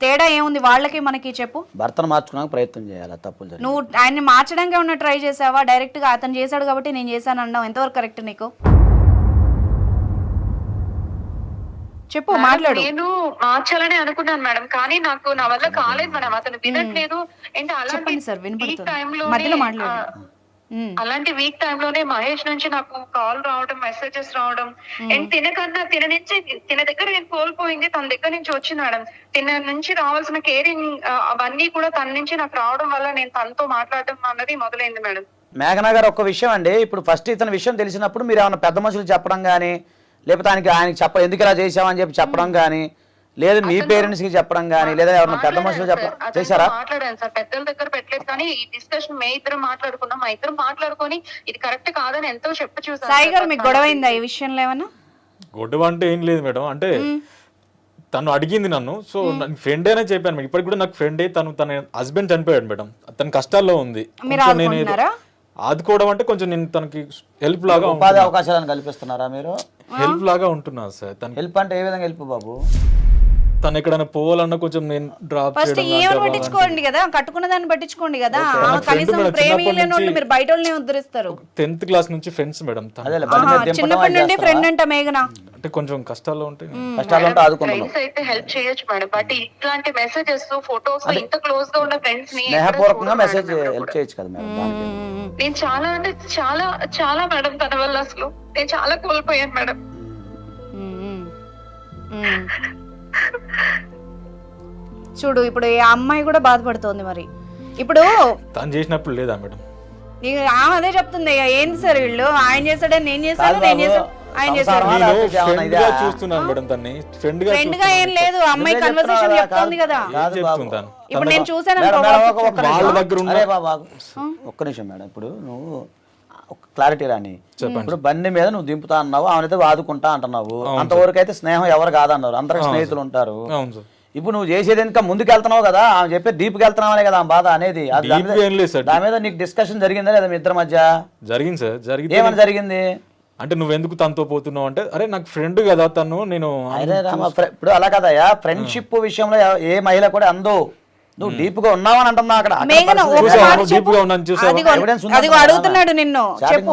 తేడా ఏముంది వాళ్ళకి మనకి? చెప్పు. భర్తను మార్చుకోవడానికి ప్రయత్నం చేయాలి, తప్పులు. నువ్వు ఆయన్ని మార్చడానికి ఏమన్నా ట్రై చేసావా? డైరెక్ట్ గా అతను చేశాడు కాబట్టి నేను చేశాను అన్నావు, ఎంతవరకు కరెక్ట్ నీకు? చెప్పు, మేడం, మాట్లాడు. నేను మార్చాలని అనుకున్నాను మేడం, కానీ నాకు నా వల్ల కాలేదు మేడం. అతను వినట్లేదు. అంటే చెప్పండి సార్, అలాంటి వీక్ వినపడుతుంది. మధ్యలో మాట్లాడు. అలాంటి వీక్ టైంలోనే మహేష్ నుంచి నాకు కాల్ రావడం, మెసేజెస్ రావడం, అండ్ తిన నుంచి తిన దగ్గర నేను కోల్పోయింది తన దగ్గర నుంచి వచ్చింది మేడం. తిన నుంచి రావాల్సిన కేరింగ్ అవన్నీ కూడా తన నుంచి నాకు రావడం వల్ల నేను తనతో మాట్లాడడం అన్నది మొదలైంది మేడం. మేఘనా గారు ఒక్క విషయం అండి, ఇప్పుడు ఫస్ట్ ఇతని విషయం తెలిసినప్పుడు మీరు ఏమైనా పెద్ద మనుషులు చెప్పడం కానీ, లేకపోతే ఆయనకి ఎందుకు ఇలా చేసామని చెప్పి చెప్పడం కానీ, లేదు మీ పేరెంట్స్ కి చెప్పడం కానీ, లేదా ఎవరైనా పెద్ద మనుషులు చేశారా? మాట్లాడాను సార్, పెద్దల దగ్గర పెట్టలేదు, కానీ ఈ డిస్కషన్ మే ఇద్దరం మాట్లాడుకున్నాం. మా ఇద్దరం మాట్లాడుకొని ఇది కరెక్ట్ కాదని ఎంతో చూసాను. సాయి గారు, మీకు గొడవ అయిందా ఈ విషయంలో ఏమన్నా? గొడవ అంటే ఏం లేదు మేడం. అంటే తను అడిగింది నన్ను, సో ఫ్రెండ్ అయినా చెప్పాను మేడం. ఇప్పటికి కూడా నాకు ఫ్రెండే. తన హస్బెండ్ చనిపోయాడు మేడం, తన కష్టాల్లో ఉంది. నేను ఆదుకోవడం అంటే కొంచెం నేను తనకి హెల్ప్ లాగా, ఉపాధి అవకాశాలను కల్పిస్తున్నారా మీరు? హెల్ప్ లాగా ఉంటున్నా సార్. తన హెల్ప్ అంటే ఏ విధంగా హెల్ప్ బాబు? తను ఎక్కడైనా పోవాలన్నా కొంచెం నేను డ్రాప్ ఫస్ట్ ఏమని పట్టించుకోండి కదా, కట్టుకున్న దాన్ని పట్టించుకోండి కదా. కనీసం ప్రేమ లేనోళ్ళు మీరు బయట వాళ్ళని ఉద్ధరిస్తారు. 10th క్లాస్ నుంచి ఫ్రెండ్స్ మేడం. చిన్నప్పటి నుండి ఫ్రెండ్ అంట మేఘన. అంటే కొంచెం కష్టాల్లో ఉంటాయి, ఫ్రెండ్స్ అయితే హెల్ప్ చేయొచ్చు మేడం, బట్ ఇట్లాంటి మెసేజెస్, ఫోటోస్ ఇంత క్లోజ్ గా ఉన్న ఫ్రెండ్స్ ని స్నేహపూర్వకంగా మెసేజ్ హెల్ప్ చేయొచ్చు కదా మేడం. నేను చాలా అంటే చాలా చాలా మేడం తన వల్ల అసలు నేను చాలా కోల్పోయాను మేడం. చూడు, ఇప్పుడు ఈ అమ్మాయి కూడా బాధపడుతోంది. మరి ఇప్పుడు తను చేసినప్పుడు లేదా మేడం? ఆమె అదే చెప్తుంది, ఏంటి సార్ వీళ్ళు, ఆయన చేశాడని నేను చేశాను, నేను చేశాను, ఆయన చేశాడు. చూస్తున్నాను మేడం, తన్ని ఫ్రెండ్ గా ఏం లేదు. అమ్మాయి కన్వర్సేషన్ చెప్తోంది కదా. ఇప్పుడు నేను చూసాను. ఒక్క నిమిషం మేడం, ఇప్పుడు నువ్వు క్లారిటీ రాని. ఇప్పుడు బండి మీద నువ్వు దింపుతా అన్నావు, ఆమెనైతే వాదుకుంటా అంటున్నావు. అంతవరకు అయితే స్నేహం ఎవరు కాదన్నారు, అందరికి స్నేహితులు ఉంటారు. ఇప్పుడు నువ్వు చేసేది ఇంకా ముందుకు వెళ్తున్నావు కదా, ఆమె చెప్పే డీప్కి వెళ్తున్నావనే కదా ఆమె బాధ అనేది. దాని మీద నీకు డిస్కషన్ జరిగిందా లేదా మీ ఇద్దరి మధ్య? జరిగింది సార్. జరిగింది. ఏమని జరిగింది అంటే నువ్వు ఎందుకు తనతో పోతున్నావు అంటే, అరే నాకు ఫ్రెండ్ కదా తను, నేను ఇప్పుడు అలా కదయా, ఫ్రెండ్షిప్ విషయంలో ఏ మహిళ కూడా అందో నువ్వు డీప్ గా ఉన్నావని అంటున్నా. అక్కడ అడుగుతున్నాడు నిన్ను, చెప్పు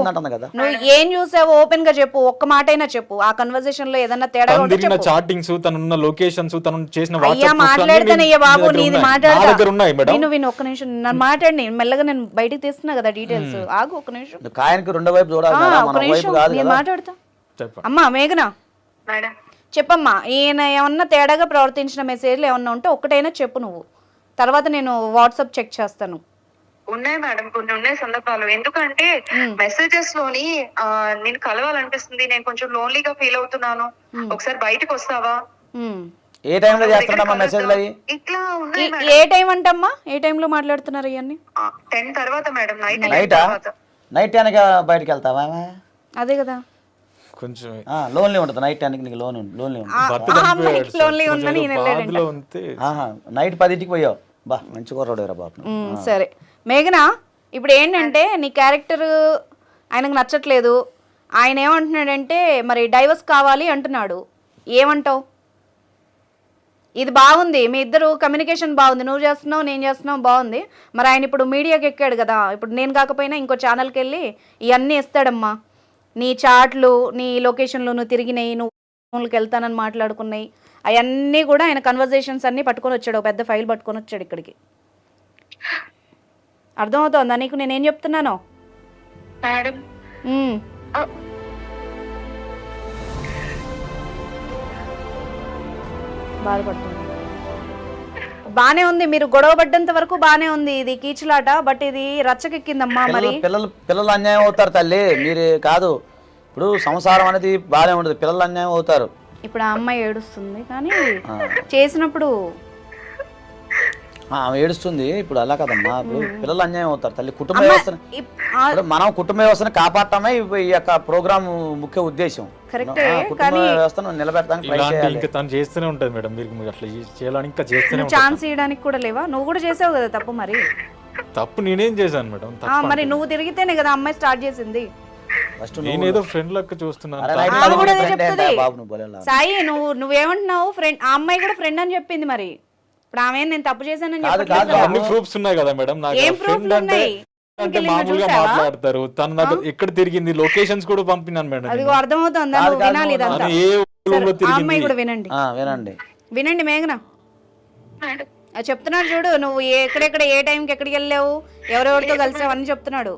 నువ్వు ఏం చూసావు, ఓపెన్ గా చెప్పు, ఒక్క మాట అయినా చెప్పు. ఆ కన్వర్సేషన్ లో ఏదన్నా తేడా చాటింగ్స్, తనున్న లొకేషన్స్, తను చేసిన మాట్లాడతానయ్యా బాబు, నీది మాట్లాడతా. విను ఒక్క నిమిషం, నన్ను మాట్లాడి మెల్లగా నేను బయటకు తీస్తున్నా కదా డీటెయిల్స్. ఆగు ఒక్క నిమిషం, కాయనికి రెండో వైపు చూడాలి. ఒక్క నిమిషం నేను మాట్లాడతా. అమ్మా మేఘనా చెప్పమ్మా, ఈయన ఏమన్నా తేడాగా ప్రవర్తించిన మెసేజ్లు ఏమన్నా ఉంటే ఒక్కటైనా చెప్పు నువ్వు, తర్వాత నేను వాట్సాప్ చెక్ చేస్తాను. ఉన్నాయి మేడం, కొన్ని ఉన్నాయి సందర్భాలు. ఎందుకంటే మెసేజెస్ లోని నేను కలవాలనిపిస్తుంది, నేను కొంచెం లోన్లీగా ఫీల్ అవుతున్నాను, ఒకసారి బయటకు వస్తావా, ఏ టైంలో చేస్తున్నామా మెసేజ్లు అవి? ఇట్లా ఉన్నాయి. ఏ టైం అంటమ్మా, ఏ టైంలో మాట్లాడుతున్నారు ఇవన్నీ? 10 తర్వాత మేడం, నైట్ నైట్ బయటకు వెళ్తావా? అదే కదా, కొంచెం లోన్లీ ఉంటుంది నైట్ టైంకి. నీకు లోన్లీ నైట్ 10కి పోయావు, బా మంచి కూరడా బాబు. సరే మేఘనా, ఇప్పుడు ఏంటంటే నీ క్యారెక్టర్ ఆయనకు నచ్చట్లేదు. ఆయన ఏమంటున్నాడంటే మరి డైవర్స్ కావాలి అంటున్నాడు, ఏమంటావు? ఇది బాగుంది, మీ ఇద్దరు కమ్యూనికేషన్ బాగుంది, నువ్వు చేస్తున్నావు నేను చేస్తున్నావు బాగుంది. మరి ఆయన ఇప్పుడు మీడియాకి ఎక్కాడు కదా, ఇప్పుడు నేను కాకపోయినా ఇంకో ఛానల్కి వెళ్ళి ఇవన్నీ ఇస్తాడమ్మా, నీ చాట్లు, నీ లొకేషన్లో నువ్వు తిరిగినాయి, నువ్వు ఫోన్కి వెళ్తానని మాట్లాడుకున్నాయి, అవన్నీ కూడా ఆయన కన్వర్జేషన్స్ అన్నీ పట్టుకొని వచ్చాడు, ఒక పెద్ద ఫైల్ పట్టుకొని వచ్చాడు ఇక్కడికి. అర్థమవుతోందా నీకు నేనేం చెప్తున్నానో? బాధపడుతుంది. బానే ఉంది, మీరు గొడవ పడ్డంత వరకు బానే ఉంది, ఇది కీచులాట. బట్ ఇది రచ్చకెక్కిందమ్మా. మరి పిల్లలు అన్యాయం అవుతారు తల్లి, మీరు కాదు. ఇప్పుడు సంసారం అనేది బాగానే ఉంటుంది, పిల్లలు అన్యాయం అవుతారు. ఇప్పుడు ఆ అమ్మాయి ఏడుస్తుంది, కానీ చేసినప్పుడు ఆమె ఏడుస్తుంది. ఇప్పుడు అలా కదమ్మా, ఇప్పుడు పిల్లలు అన్యాయం అవుతారు తల్లి. కుటుంబ వ్యవస్థను మనం కుటుంబ వ్యవస్థను కాపాడటమే ఈ యొక్క ప్రోగ్రామ్ ముఖ్య ఉద్దేశం. కుటుంబ వ్యవస్థను నిలబెట్టడానికి తను చేస్తూనే ఉంటది మేడం. మీరు అట్లా చేయాలని ఇంకా చేస్తూనే ఛాన్స్ ఇవ్వడానికి కూడా లేవా? నువ్వు కూడా చేసావు కదా తప్పు. మరి తప్పు నేనేం చేశాను మేడం? మరి నువ్వు తిరిగితేనే కదా అమ్మాయి స్టార్ట్ చేసింది. నేనేదో ఫ్రెండ్ లెక్క చూస్తున్నాను. సాయి, నువ్వేమంటున్నావు? ఫ్రెండ్, ఆ అమ్మాయి కూడా ఫ్రెండ్ అని చెప్పింది. మరి ఇప్పుడు ఆమె నేను తప్పు చేశానని అన్ని ప్రూఫ్స్ ఉన్నాయి కదా మేడం. ఏం ప్రూఫ్లు ఉన్నాయి? అంటే మామూలుగా మాట్లాడతారు. తను నాకు ఎక్కడ తిరిగింది, లొకేషన్స్ కూడా పంపినాను మేడం. అది అర్థమవుతుందా? నువ్వు వినాలి ఇదంతా. రూమ్ లో ఆ అమ్మాయి తిరిగింది. కూడా వినండి, వినండి. వినండి మేఘన. మేడం అది చెప్తున్నాడు చూడు, నువ్వు ఎక్కడెక్కడ ఏ టైంకి ఎక్కడికి వెళ్ళావు, ఎవరెవరితో కలిసావు అన్ని చెప్తున్నాడు.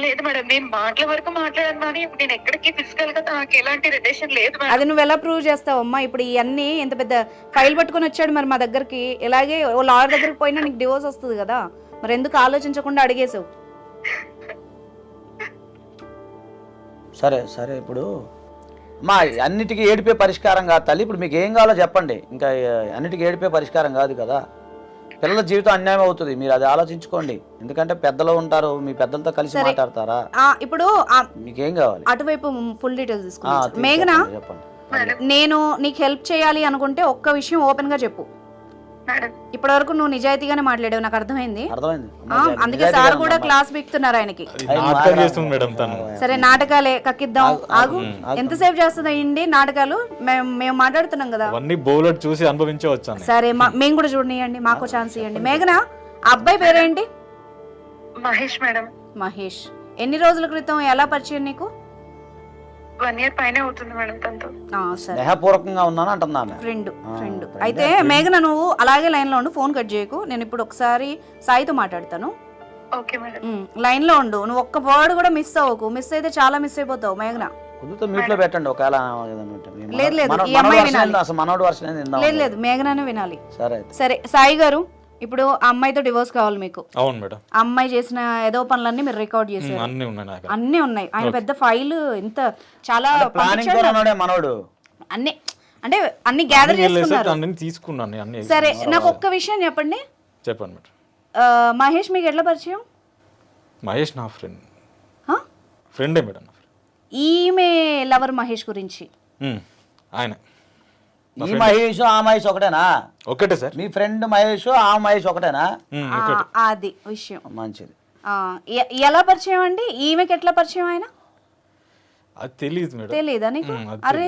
లేదు మేడం, నేను మాటల వరకు మాట్లాడాను కానీ నేను ఎక్కడికి ఫిజికల్ గా నాకు ఎలాంటి రిలేషన్ లేదు మేడం. అది నువ్వు ఎలా ప్రూవ్ చేస్తావమ్మా? ఇప్పుడు ఇవన్నీ ఎంత పెద్ద ఫైల్ పట్టుకొని వచ్చాడు మరి మా దగ్గరికి, ఇలాగే ఓ లాయర్ దగ్గరికి పోయినా నీకు డివోర్స్ వస్తుంది కదా, మరి ఎందుకు ఆలోచించకుండా అడిగేసావు? సరే సరే, ఇప్పుడు మా అన్నిటికీ ఏడిపే పరిష్కారం కాదు తల్లి. ఇప్పుడు మీకు ఏం కావాలో చెప్పండి. ఇంకా అన్నిటికీ ఏడిపే పరిష్కారం కాదు కదా. పిల్లల జీవితం అన్యాయం అవుతుంది, మీరు అది ఆలోచించుకోండి. ఎందుకంటే పెద్దలు ఉంటారు, మీ పెద్దలతో కలిసి మాట్లాడతారా? ఇప్పుడు మీకేం కావాలి? అటువైపు ఫుల్ డీటెయిల్స్ తీసుకున్నాను. మేఘన, చెప్పండి. నేను నీకు హెల్ప్ చేయాలి అనుకుంటే ఒక్క విషయం ఓపెన్ గా చెప్పు. మేడం ఇప్పటి వరకు నువ్వు నిజాయితీగానే మాట్లాడావు, నాకు అర్థమైంది. అర్థమైంది. అందుకే సార్ కూడా క్లాస్ బిక్తున్నారు ఆయనకి. నాటకాలు చేస్తుంది మేడం తను. సరే నాటకాలే కక్కిద్దాం, ఆగు. ఎంతసేపు చేస్తుందండి నాటకాలు? మేము మాట్లాడుతున్నాం కదా. అవన్నీ బౌలర్ చూసి అనుభవించే వచ్చాను. సరే మేము కూడా చూడనియండి, మాకు ఛాన్స్ ఇవ్వండి. మేఘన, ఆ అబ్బాయి పేరేంటి? మహేష్ మేడం. మహేష్. ఎన్ని రోజుల క్రితం ఎలా పరిచయం నీకు? 1 year పైన అవుతుంది మేడం తనతో. సరే, స్నేహపూర్వకంగా ఉన్నాను అంటున్నా ఆమె. ఫ్రెండ్. అయితే మేఘన, నువ్వు అలాగే లైన్ లో ఉండు, ఫోన్ కట్ చేయకు. నేను ఇప్పుడు ఒకసారి సాయితో మాట్లాడతాను. Okay madam. లైన్ లో ఉండు, నువ్వు ఒక్క వర్డ్ కూడా మిస్ అవ్వకు. మిస్ అయితే చాలా మిస్ అయిపోతావు మేఘన. కుదిరితే మ్యూట్ లో పెట్టండి ఒకవేళ ఏదైనా ఉంటే. లేదు, లేదు, మనోడు ఈ అమ్మాయి version వినాలి. ఏంది? అసలు మనోడు వర్షన్ ఏంది? విందాం. లేదు లేదు, మేఘననే వినాలి. సరే అయితే. సరే సాయి గారు, ఇప్పుడు ఆ అమ్మాయితో డివోర్స్ కావాలి మీకు. అవును మేడం, ఆ అమ్మాయి చేసిన ఏదో పనులన్నీ మీరు రికార్డ్ చేశారు. అన్నీ ఉన్నాయి నాకు. అన్నీ ఉన్నాయి. ఆయన పెద్ద ఫైల్ ఇంత చాలా ప్లానింగ్ తో ఉన్నాడే మనోడు. అన్ని అంటే అన్ని గ్యాదర్ చేసుకున్నారు. అన్ని తీసుకున్నాను అన్ని. సరే, నాకు ఒక్క విషయం చెప్పండి. చెప్పండి మేడం. మహేష్ మీకు ఎట్లా పరిచయం? మహేష్ నా ఫ్రెండ్. హ? ఫ్రెండే మేడం. ఈమె లవర్ మహేష్ గురించి. ఆయన ఈ మహేష్ ఆ మహేష్ ఒకటేనా? ఒక్కటే సార్. మీ ఫ్రెండ్ మహేష్ ఆ మహేష్ ఒకటేనా? అది విషయం. మంచిది. ఎలా పరిచయం అండి? ఈమెకి ఎట్లా పరిచయం ఆయన? అది తెలియదు మేడం. తెలీదా నీకు? అరే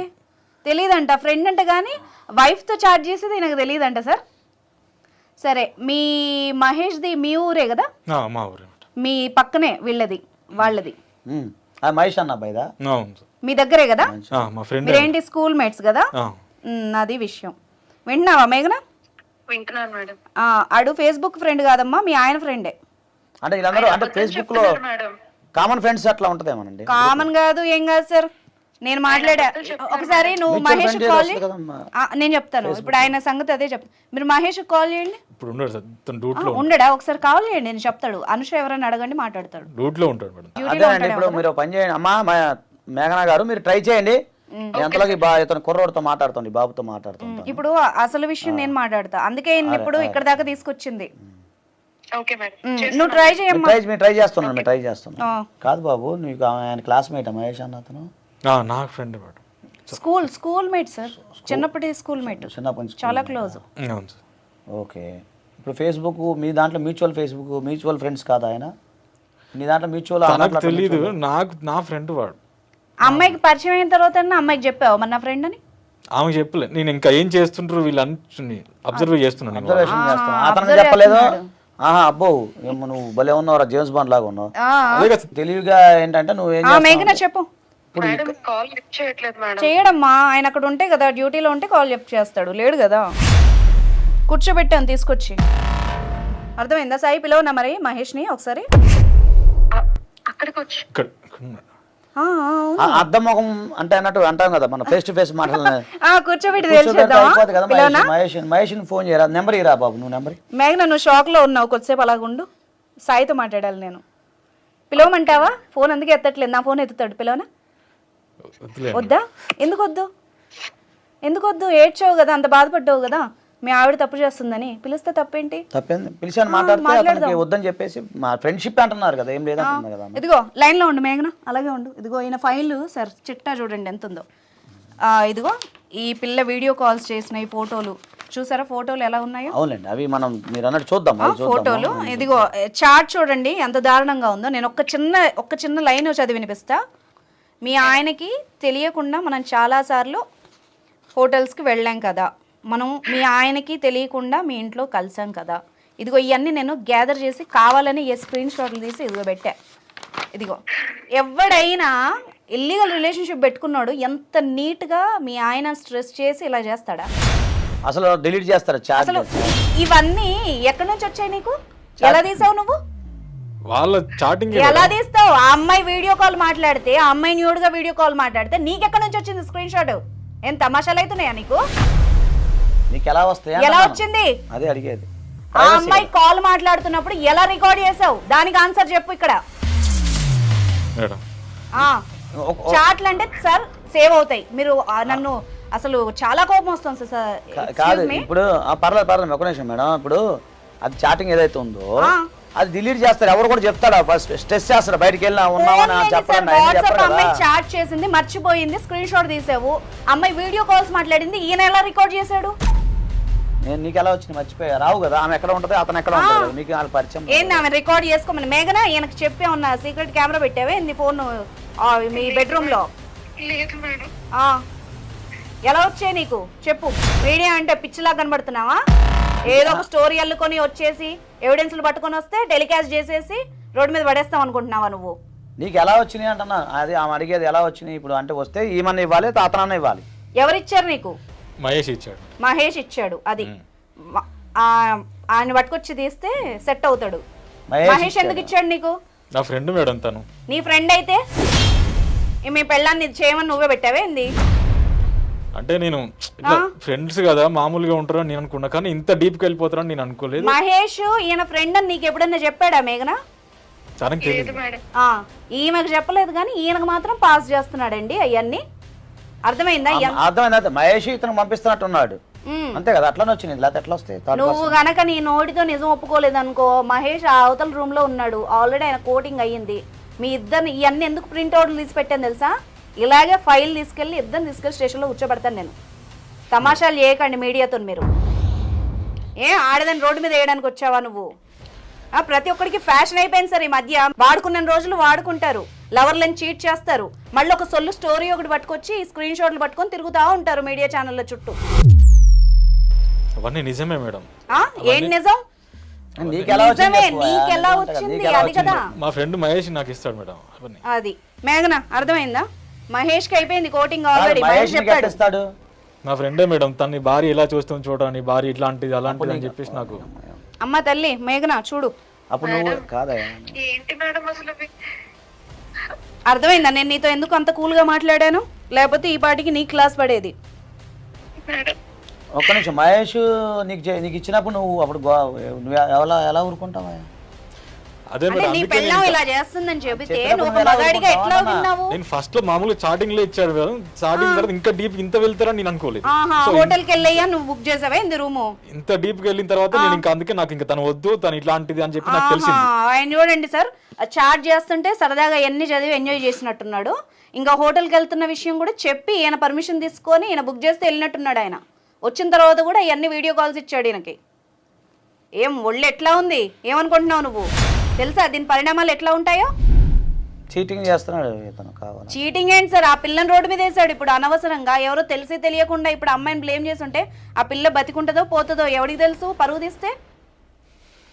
తెలీదంట. ఫ్రెండ్ అంట కానీ వైఫ్ తో చాట్ చేసేది నాకు తెలియదంట సార్. సరే, మీ మహేష్ది మీ ఊరే కదా? మా ఊరే. మీ పక్కనే వీళ్ళది వాళ్ళది. ఆ మహేష్ అన్న అబ్బాయిదా? అవును సార్. మీ దగ్గరే కదా? మా ఫ్రెండ్. మీరేంటి స్కూల్ మేట్స్ కదా? అది విషయం. వింటున్నావా మేఘన? వింటున్నాను మేడం. అడు ఫేస్బుక్ ఫ్రెండ్ కాదమ్మా, మీ ఆయన ఫ్రెండే. అంటే వీళ్ళందరూ అంటే ఫేస్బుక్ లో మేడం కామన్ ఫ్రెండ్స్ అట్లా ఉంటదేమోనండి. కామన్ కాదు, ఏం కాదు సార్. నేను మాట్లాడా ఒకసారి, నువ్వు మహేష్ కాల్ నేను చెప్తాను. ఇప్పుడు ఆయన సంగతి అదే చెప్తాను. మీరు మహేష్ కాల్ చేయండి. ఇప్పుడు ఉండడు సార్, తను డ్యూట్ లో. ఉండడా? ఒకసారి కాల్ చేయండి, నేను చెప్తాడు. అనుష ఎవరైనా అడగండి, మాట్లాడతాడు. డ్యూట్ లో ఉంటాడు మేడం. అదేనండి. ఇప్పుడు మీరు పని చేయండి అమ్మా, మేఘనా గారు, మీరు ట్రై చేయండి. ఎంతలోకి ఇతను కుర్రోడితో మాట్లాడుతుంది, బాబుతో మాట్లాడుతుంది. ఇప్పుడు అసలు విషయం నేను మాట్లాడతా, అందుకే ఇప్పుడు ఇక్కడ దాకా తీసుకొచ్చింది. Okay madam. నువ్వు ట్రై చేయమ్మా. ట్రై చేస్తున్నాను, ట్రై చేస్తున్నాను. కాదు బాబు, నీకు ఆయన క్లాస్మేట్ మహేష్ అన్న అతను? నాకు friend madam. School mate sir, చిన్నప్పటి స్కూల్ మేట్, చాలా క్లోజ్. అవును సార్. ఓకే. ఇప్పుడు ఫేస్బుక్ మీ దాంట్లో మ్యూచువల్ ఫ్రెండ్స్ కాదా ఆయన? నీ దాంట్లో మ్యూచువల్? నాకు తెలీదు, నాకు నా ఫ్రెండ్ వాడు. అమ్మాయికి పరిచయం అయిన తర్వాత అమ్మాయికి చెప్పావు మరి నా ఫ్రెండ్ అని? ఆమె చెప్పలే. నేను ఇంకా ఏం చేస్తుంటారు వీళ్ళని అబ్జర్వ్ చేస్తున్నాను. అతను చెప్పలేదు? అబ్బో నువ్వు భలే ఉన్నావు, జేమ్స్ బాండ్ లాగా ఉన్నావు. తెలివిగా ఏంటంటే నువ్వు ఏం చెప్పు. కాల్ లిఫ్ట్ చేయట్లేదు మేడం. చేయడమ్మా, ఆయన అక్కడ ఉంటే కదా, డ్యూటీలో ఉంటే కాల్ లిఫ్ట్ చేస్తాడు. లేడు కదా, కూర్చోబెట్టాను తీసుకొచ్చి. అర్థమైందా సాయి? పిలవనా మరి మహేష్ని ఒకసారి? అక్కడికి వచ్చి అద్దం ముఖం అంటే అన్నట్టు అంటాం కదా, మన ఫేస్ టు ఫేస్ మాట్లాడాలి. కూర్చోబెట్టి మహేష్ ఫోన్ చేయరా? నెంబర్ ఇరా బాబు, నువ్వు నెంబర్. మేఘన, నువ్వు షాక్ లో ఉన్నావు, కొద్దిసేపు అలాగుండు. సాయితో మాట్లాడాలి నేను. పిలవమంటావా? ఫోన్ అందుకే ఎత్తట్లేదు, నా ఫోన్ ఎత్తుతాడు. పిలవనా? వద్దా? ఎందుకు వద్దు? ఏడ్చావు కదా, అంత బాధపడ్డావు కదా, మీ ఆవిడ తప్పు చేస్తుందని. పిలిస్తే తప్పేంటి? తప్పేంది, పిలిచాను మాట్లాడితే వద్దని చెప్పేసి మా ఫ్రెండ్షిప్ అంటున్నారు కదా, ఏం లేదంటున్నారు కదా. ఇదిగో లైన్ లో ఉండు మేఘన, అలాగే ఉండు. ఇదిగో ఈయన ఫైల్ సార్, చిట్టా చూడండి ఎంత ఉందో. ఇదిగో ఈ పిల్ల వీడియో కాల్స్ చేసిన ఈ ఫోటోలు చూసారా? ఫోటోలు ఎలా ఉన్నాయో? అవునండి, అవి మనం మీరు అన్నట్టు చూద్దాం ఫోటోలు. ఇదిగో చార్ట్ చూడండి ఎంత దారుణంగా ఉందో. నేను ఒక్క చిన్న లైన్ చదివి వినిపిస్తా. మీ ఆయనకి తెలియకుండా మనం చాలాసార్లు హోటల్స్కి వెళ్ళాం కదా, మనం మీ ఆయనకి తెలియకుండా మీ ఇంట్లో కలిసాం కదా. ఇదిగో ఇవన్నీ నేను గ్యాదర్ చేసి కావాలని స్క్రీన్ షాట్లు తీసి ఇదిగో పెట్టా. ఇదిగో ఎవడైనా ఇల్లీగల్ రిలేషన్షిప్ పెట్టుకున్నాడు, ఎంత నీట్గా మీ ఆయన స్ట్రెస్ చేసి ఇలా చేస్తాడా? అసలు డిలీట్ చేస్తారు చాట్. అసలు ఇవన్నీ ఎక్కడి నుంచి వచ్చాయి నీకు? ఎలా తీసావు నువ్వు? వాళ్ళ చాటింగ్ ఎలా తీస్తావు? ఆ అమ్మాయి వీడియో కాల్ మాట్లాడితే, ఆ అమ్మాయి న్యూడ్గా వీడియో కాల్ మాట్లాడితే నీకెక్కడి నుంచి వచ్చింది స్క్రీన్ షాట్? ఏం తమాషాలు అవుతున్నాయా నీకు? నీకు ఎలా వస్తాయి? ఎలా వచ్చింది? అదే అడిగేది. ఆ అమ్మాయి కాల్ మాట్లాడుతున్నప్పుడు ఎలా రికార్డ్ చేసావు? దానికి ఆన్సర్ చెప్పు ఇక్కడ. మేడం చాట్లు అంటే సార్ సేవ్ అవుతాయి. మీరు నన్ను అసలు చాలా కోపం వస్తుంది సార్. కాదు ఇప్పుడు పర్లేదు ఒక నిమిషం మేడం. ఇప్పుడు అది చాటింగ్ ఏదైతే ఉందో అది డిలీట్ చేస్తారు. ఎవరు కూడా చెప్తాడా? స్ట్రెస్ చేస్తారు, బయటకు వెళ్ళినా ఉన్నామని చెప్పాలి. చాట్ చేసింది మర్చిపోయింది, స్క్రీన్ షాట్ తీసావు. అమ్మాయి వీడియో కాల్స్ మాట్లాడింది, ఈయన ఎలా రికార్డ్ చేశాడు? నేను నీకు ఎలా వచ్చింది? మర్చిపోయా. రావు కదా, ఆమె ఎక్కడ ఉంటుంది, అతను ఎక్కడ ఉంటాడు, మీకు వాళ్ళ పరిచయం ఏంది? ఆమె రికార్డ్ చేసుకోమని మేఘనా ఈయనకు చెప్పే ఉన్నా, సీక్రెట్ కెమెరా పెట్టావే ఏంది ఫోన్ మీ బెడ్రూమ్ లో? లేదు మేడం. ఎలా వచ్చాయి నీకు చెప్పు. మీడియా అంటే పిచ్చిలా కనబడుతున్నావా? ఏదో ఒక స్టోరీ అల్లుకొని వచ్చేసి ఎవిడెన్స్లు పట్టుకొని వస్తే టెలికాస్ట్ చేసేసి రోడ్డు మీద పడేస్తాం అనుకుంటున్నావా నువ్వు? నీకు ఎలా వచ్చినాయి అంటున్నా. అది ఆమె అడిగేది ఎలా వచ్చినాయి. ఇప్పుడు అంటే వస్తే ఈమెన్న ఇవ్వాలి, అతనన్న ఇవ్వాలి. ఎవరిచ్చారు నీకు? మహేష్ ఇచ్చాడు. మహేష్ ఇచ్చాడు. అది ఆయన పట్టుకొచ్చి తీస్తే సెట్ అవుతాడు. మహేష్ ఎందుకు ఇచ్చాడు నీకు? నా ఫ్రెండ్ మేడం తను. నీ ఫ్రెండ్ అయితే మీ పెళ్ళాన్ని చేయమని నువ్వే పెట్టావే ఏంది? అంటే నేను ఫ్రెండ్స్ కదా మామూలుగా ఉంటారని నేను అనుకున్నా, కానీ ఇంత డీప్ కి వెళ్ళిపోతారని నేను అనుకోలేదు. మహేష్ ఈయన ఫ్రెండ్ అని నీకు ఎప్పుడన్నా చెప్పాడా మేఘనా? తనకి తెలియదు. ఈమెకు చెప్పలేదు కానీ ఈయనకు మాత్రం పాస్ చేస్తున్నాడండి అవన్నీ. అర్థమైందా? అర్థమైంది. మహేష్ ఇతను పంపిస్తున్నట్టున్నాడు అంతే కదా, అట్లానే వచ్చింది. లేకపోతే ఎట్లా వస్తాయి? నువ్వు గనక నీ నోటితో నిజం ఒప్పుకోలేదు అనుకో, మహేష్ ఆ అవతల రూమ్ లో ఉన్నాడు, ఆల్రెడీ ఆయన కోటింగ్ అయ్యింది. మీ ఇద్దరిని ఇవన్నీ ఎందుకు ప్రింట్అవుట్లు తీసి పెట్టాను తెలుసా? ఇలాగే ఫైల్ తీసుకెళ్ళి ఇద్దరిని తీసుకెళ్ళి స్టేషన్లో కూర్చోబెడతాను నేను. తమాషాలు చేయకండి మీడియాతో మీరు. ఆడదని రోడ్డు మీద వేయడానికి వచ్చావా నువ్వు? ప్రతి ఒక్కరికి ఫ్యాషన్ అయిపోయింది సార్ ఈ మధ్య. వాడుకున్న రోజులు వాడుకుంటారు, లవర్లను చీట్ చేస్తారు, మళ్ళీ ఒక సొల్లు స్టోరీ ఒకటి పట్టుకొచ్చి స్క్రీన్ షాట్లు పట్టుకొని తిరుగుతూ ఉంటారు మీడియా ఛానళ్ళ చుట్టూ. అవన్నీ నిజమే మేడం. ఏం నిజం? నీకెలా వచ్చింది? అది కదా మా ఫ్రెండ్ మహేష్ నాకు ఇస్తాడు మేడం అవన్నీ. అది మేఘనా అర్థమైందా? మహేష్ కి అయిపోయింది కోటింగ్ ఆల్రెడీ. మహేష్ చెప్పాడు. మా ఫ్రెండే మేడం, తన భార్య ఎలా చూస్తుంది చూడని, భార్య ఇట్లాంటిది అలాంటిది అని చెప్పేసి నాకు. అమ్మ తల్లి మేఘనా చూడు. అప్పుడు నువ్వు కాదా? ఏంటి మేడం అసలు? అర్థమైందా నేను నీతో ఎందుకు అంత కూల్ గా మాట్లాడాను? లేకపోతే ఈ పాటికి నీ క్లాస్ పడేది. ఒక్క నిమిషం. మహేష్ నీకు ఇచ్చినప్పుడు నువ్వు అప్పుడు నువ్వు ఎలా ఊరుకుంటావా? అదే నీ పెళ్ళాం ఇలా చేస్తుందని చెబితే నువ్వు ఒక మగాడిగా ఎట్లా ఉన్నావు? నేను ఫస్ట్ లో మామూలుగా చాటింగ్ లో ఇచ్చాడు కదా, చాటింగ్ తర్వాత ఇంకా డీప్ ఇంత వెళ్తారని నేను అనుకోలేదు. హోటల్ కి వెళ్ళయ్యా నువ్వు బుక్ చేసావా ఇంది రూము? ఇంత డీప్ కి వెళ్ళిన తర్వాత నేను ఇంకా అందుకే నాకు ఇంకా తను వద్దు, తను ఇట్లాంటిది అని చెప్పి నాకు తెలిసింది. ఆయన చూడండి సార్, చాట్ చేస్తుంటే సరదాగా ఎన్ని చదివి ఎంజాయ్ చేసినట్టున్నాడు. ఇంకా హోటల్కి వెళ్తున్న విషయం కూడా చెప్పి ఈయన పర్మిషన్ తీసుకొని ఈయన బుక్ చేస్తే వెళ్ళినట్టున్నాడు. ఆయన వచ్చిన తర్వాత కూడా ఇవన్నీ వీడియో కాల్స్ ఇచ్చాడు ఈయనకి. ఏం ఒళ్ళు ఎట్లా ఉంది ఏమనుకుంటున్నావు నువ్వు? తెలుసా దీని పరిణామాలు ఎట్లా ఉంటాయో? చీటింగ్ చేస్తున్నాడు ఇతను. కావాలి చీటింగ్ ఏంటి సార్? ఆ పిల్లని రోడ్డు మీద వేసాడు ఇప్పుడు అనవసరంగా. ఎవరో తెలిసి తెలియకుండా ఇప్పుడు అమ్మాయిని బ్లేమ్ చేస్తుంటే ఆ పిల్ల బతికుంటుందో పోతుందో ఎవరికి తెలుసు? పరువు తీస్తే